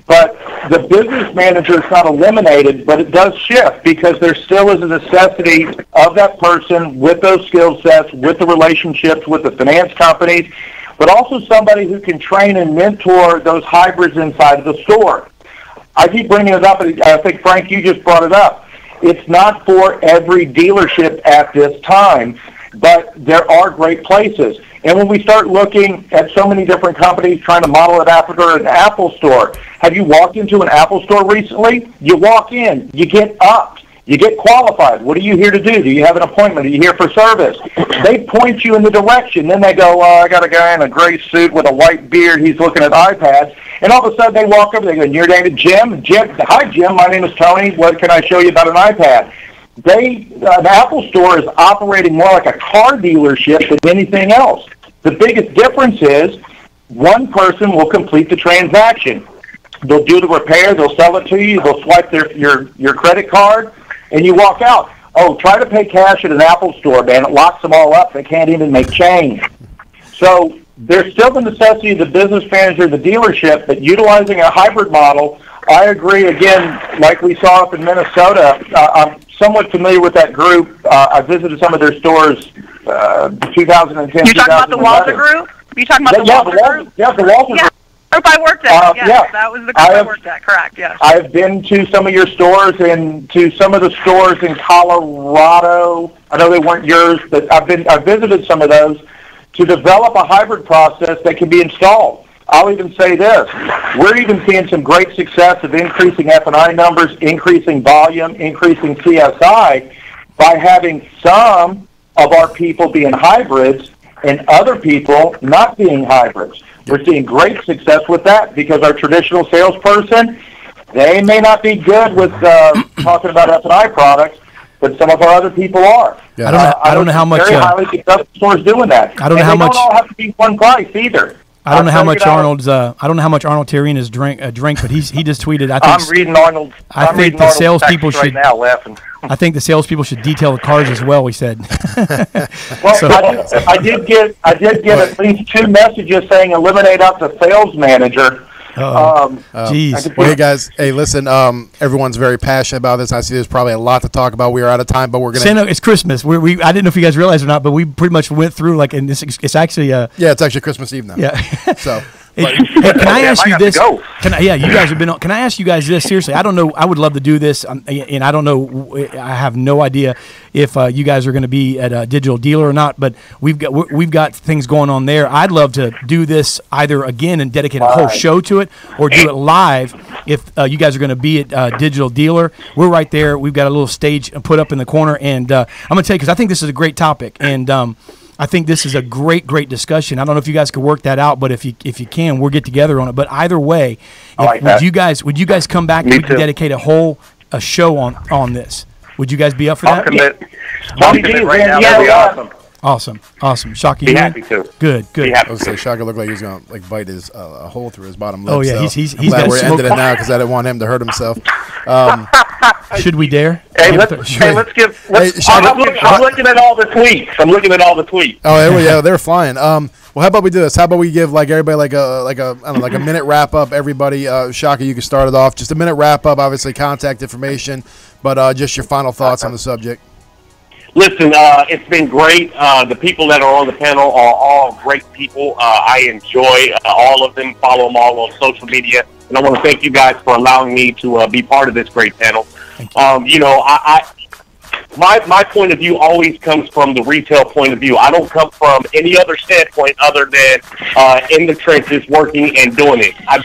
But the business manager is not eliminated, but it does shift because there still is a necessity of that person with those skill sets, with the relationships with the finance companies, but also somebody who can train and mentor those hybrids inside of the store. I keep bringing it up, and I think, Frank, you just brought it up. It's not for every dealership at this time, but there are great places. And when we start looking at so many different companies trying to model it after an Apple store, have you walked into an Apple store recently? You walk in, you get upped, you get qualified. What are you here to do? Do you have an appointment? Are you here for service? They point you in the direction. Then they go, I got a guy in a gray suit with a white beard. He's looking at iPads. And all of a sudden they walk over, they go, you're named Jim? Hi, Jim. My name is Tony. What can I show you about an iPad? The Apple store is operating more like a car dealership than anything else. The biggest difference is one person will complete the transaction. They'll do the repair, they'll sell it to you, they'll swipe your credit card, and you walk out. Oh, try to pay cash at an Apple store, man. It locks them all up. They can't even make change. So there's still the necessity of the business manager of the dealership, but utilizing a hybrid model, I agree, again, like we saw up in Minnesota. I'm somewhat familiar with that group. I visited some of their stores 2010, You're talking about the Walter Group? You talking about the Walter Group? Yeah, the Walter Group. Group I worked at. Yes, yeah. That was the group I worked at. Correct. Yes. I've been to some of your stores and to some of the stores in Colorado. I know they weren't yours, but I've visited some of those to develop a hybrid process that can be installed. I'll even say this. We're even seeing some great success of increasing F&I numbers, increasing volume, increasing CSI by having some of our people being hybrids and other people not being hybrids. We're seeing great success with that because our traditional salesperson, they may not be good with talking about F&I products, but some of our other people are. Yeah. I don't know how much. Very highly successful stores doing that. I don't know how much. They don't all have to be one price either. I don't know how much Arnold's. I don't know how much Arnold Terrian drink, but he just tweeted. I'm reading Arnold. I think the salespeople should. Right now, laughing. I think the salespeople should detail the cars as well. He said. Well, so, I did get at least 2 messages saying eliminate up the sales manager. Jeez. Well, hey guys, hey, listen. Everyone's very passionate about this. I see there's probably a lot to talk about. We are out of time, but we're gonna. Santa, it's Christmas. I didn't know if you guys realized or not, but we pretty much went through and it's actually. Yeah, it's actually Christmas Eve now. Yeah. So. Hey, can I ask you this? Yeah, you guys have been on. Can I ask you guys this seriously? I don't know. I would love to do this, and I don't know. I have no idea if you guys are going to be at a Digital Dealer or not. But we've got things going on there. I'd love to do this either again and dedicate a whole show to it, or do it live. If you guys are going to be at Digital Dealer, we're right there. We've got a little stage put up in the corner, and I'm going to tell you because I think this is a great topic, and I think this is a great discussion. I don't know if you guys could work that out, but if you can, we'll get together on it. But either way, would you guys come back and we can dedicate a show on this? Would you guys be up for that? I'll commit right now. That'd be awesome. Awesome. Shocky, be happy to. Good. I was say Shaka looked like he was gonna bite his a hole through his bottom lip. Oh yeah, so he's glad we're ending it now because I didn't want him to hurt himself. Should we dare? Hey, let's give. I'm looking at all the tweets. Oh yeah, they're flying. Well, how about we do this? How about we give everybody like a minute wrap up? Everybody, Shaka, you can start it off. Just a minute wrap up. Obviously, contact information, but just your final thoughts on the subject. Listen, it's been great. The people that are on the panel are all great people. I enjoy all of them. Follow them all on social media. And I want to thank you guys for allowing me to be part of this great panel. My point of view always comes from the retail point of view. I don't come from any other standpoint other than in the trenches working and doing it. I've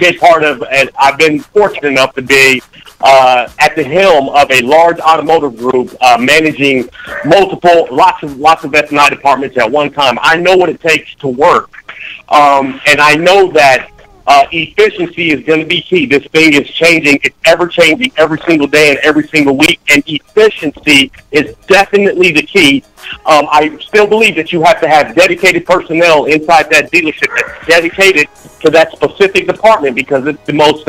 been fortunate enough to be at the helm of a large automotive group, managing lots of F&I departments at one time. I know what it takes to work, and I know that efficiency is going to be key. This thing is changing. It's ever changing every single day and every single week, and efficiency is definitely the key. I still believe that you have to have dedicated personnel inside that dealership that's dedicated to that specific department because it's the most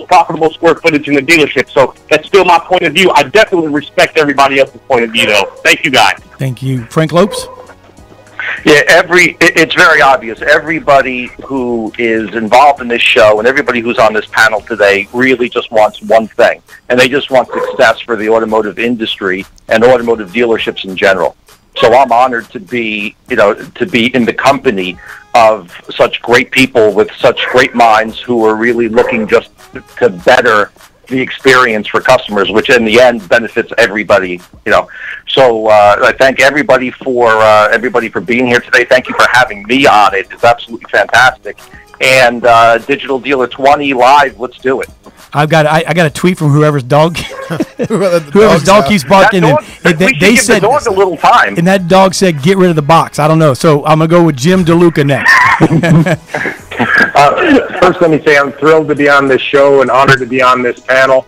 profitable square footage in the dealership. So that's still my point of view. I definitely respect everybody else's point of view, though. Thank you, guys. Thank you. Frank Lopes? Yeah, it's very obvious. Everybody who is involved in this show and everybody who's on this panel today really just wants one thing, and they just want success for the automotive industry and automotive dealerships in general. So I'm honored to be in the company of such great people with such great minds who are really looking just to better the experience for customers, which in the end benefits everybody. So I thank everybody for being here today. Thank you for having me on it. It's absolutely fantastic. And Digital Dealer 20 live. Let's do it. I got a tweet from whoever's dog keeps barking. They said the dog a little time, and that dog said, "Get rid of the box." I don't know, so I'm gonna go with Jim DeLuca next. First, let me say I'm thrilled to be on this show and honored to be on this panel.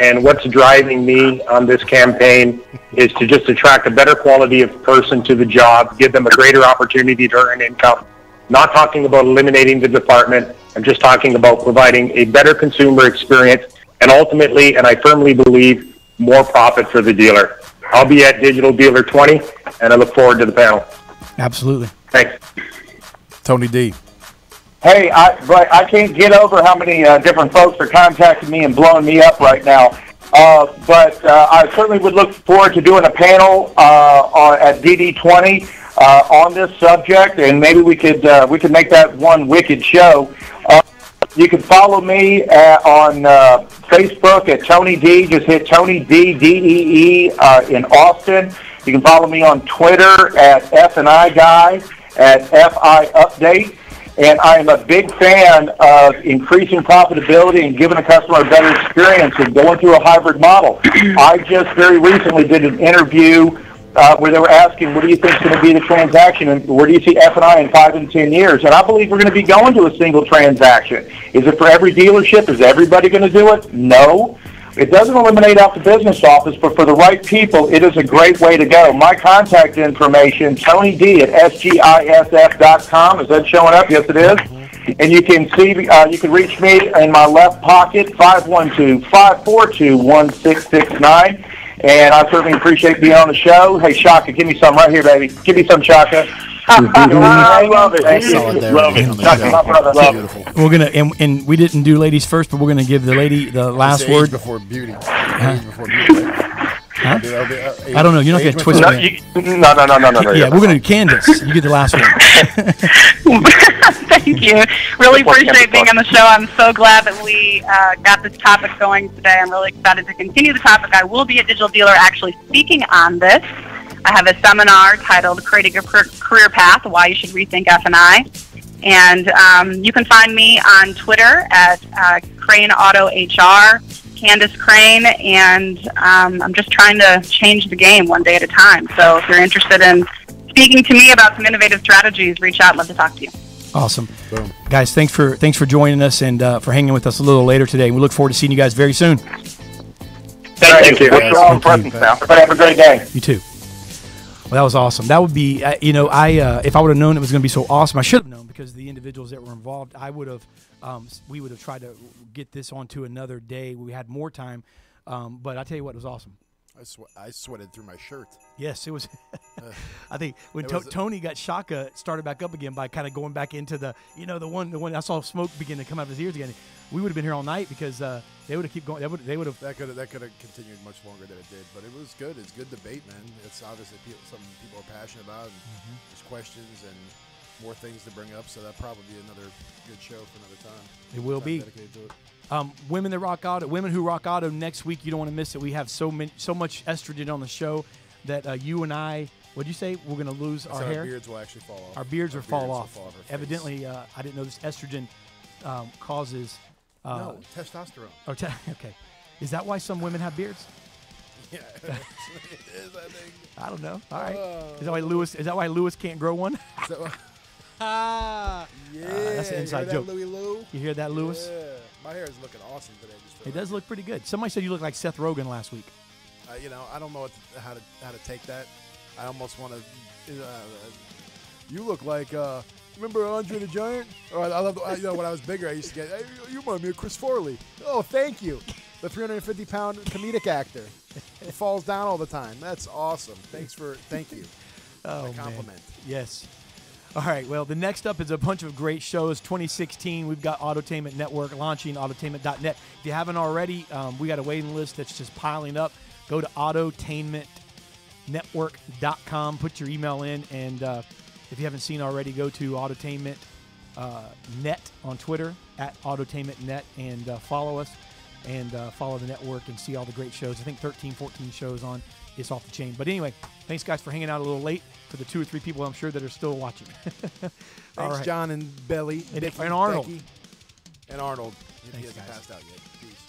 And what's driving me on this campaign is to just attract a better quality of person to the job, give them a greater opportunity to earn income. Not talking about eliminating the department. I'm just talking about providing a better consumer experience and ultimately, and I firmly believe, more profit for the dealer. I'll be at Digital Dealer 20, and I look forward to the panel. Absolutely. Thanks. Tony D. Hey, I can't get over how many different folks are contacting me and blowing me up right now. But I certainly would look forward to doing a panel at DD20 on this subject, and maybe we could make that one wicked show. You can follow me on Facebook at Tony D. Just hit Tony D, D-E-E, in Austin. You can follow me on Twitter at F&I Guy, at FI Update. And I am a big fan of increasing profitability and giving a customer a better experience and going through a hybrid model. I just very recently did an interview where they were asking, what do you think is going to be the transaction, and where do you see F&I in 5 and 10 years? And I believe we're going to be going to a single transaction. Is it for every dealership? Is everybody going to do it? No. It doesn't eliminate out the business office, but for the right people, it is a great way to go. My contact information, Tony D at sgisf.com. Is that showing up? Yes, it is. And you can see, you can reach me in my left pocket, 512-542-1669. And I certainly appreciate being on the show. Hey, Shaka, give me some right here, baby. Give me some, Shaka. I love it. Thank you. Love it. Love it. We're gonna and we didn't do ladies first, but we're gonna give the lady the last Age word. before beauty. Age before beauty. Huh? I don't know. You're not gonna twist it. No. Yeah, we're gonna do Candace. You get the last word. Thank you. Really appreciate being on the show. I'm so glad that we got this topic going today. I'm really excited to continue the topic. I will be at Digital Dealer actually speaking on this. I have a seminar titled Creating a Career Path, Why You Should Rethink F&I. And you can find me on Twitter at Crane Auto HR, Candace Crane, and I'm just trying to change the game one day at a time. So if you're interested in speaking to me about some innovative strategies, reach out. Love to talk to you. Awesome. Boom. Guys, thanks for joining us and for hanging with us a little later today. We look forward to seeing you guys very soon. Thank you. What's wrong, presence now? Everybody have a great day. You too. Well, that was awesome. That would be, if I would have known it was going to be so awesome, I should have known because the individuals that were involved, we would have tried to get this onto another day where we had more time. But I tell you what, it was awesome. I sweated through my shirt. Yes, it was. I think when Tony got Shaka started back up again by kind of going back into the one I saw smoke begin to come out of his ears again. We would have been here all night because they would have kept going. They would have. That could have continued much longer than it did, but it was good. It's good debate, man. It's obviously something people are passionate about, and there's questions and more things to bring up. So that'll probably be another good show for another time. It will be. Dedicated to it. Women Who Rock Auto next week. You don't want to miss it. We have so much estrogen on the show that you and I. What did you say? We're going to lose our hair. Our beards will actually fall off. Our beards will fall off. Evidently, I didn't know this estrogen causes. No, testosterone. Oh, okay. Is that why some women have beards? Yeah, it is, I think. I don't know. All right. Is that why Lewis can't grow one? That's an inside you hear joke. That, Louis Lou? You hear that, Lewis? Yeah. My hair is looking awesome today. It does look pretty good. Somebody said you look like Seth Rogen last week. I don't know how to take that. I almost want to. You look like. Remember Andre the Giant? Or I love. When I was bigger, I used to get. Hey, you remind me of Chris Farley. Oh, thank you. The 350-pound comedic actor who falls down all the time. That's awesome. Thank you. Oh, a compliment. Man. Yes. All right. Well, the next up is a bunch of great shows. 2016, we've got Autotainment Network launching, autotainment.net. If you haven't already, we got a waiting list that's just piling up. Go to autotainmentnetwork.com. Put your email in, and if you haven't seen already, go to Autotainment Net on Twitter at AutotainmentNet and follow us and follow the network and see all the great shows. I think 13, 14 shows on. It's off the chain. But anyway, thanks, guys, for hanging out a little late for the 2 or 3 people I'm sure that are still watching. Thanks, right. John and Belly. And Arnold. Becky, and Arnold. If Thanks, he hasn't guys. passed out yet. Peace.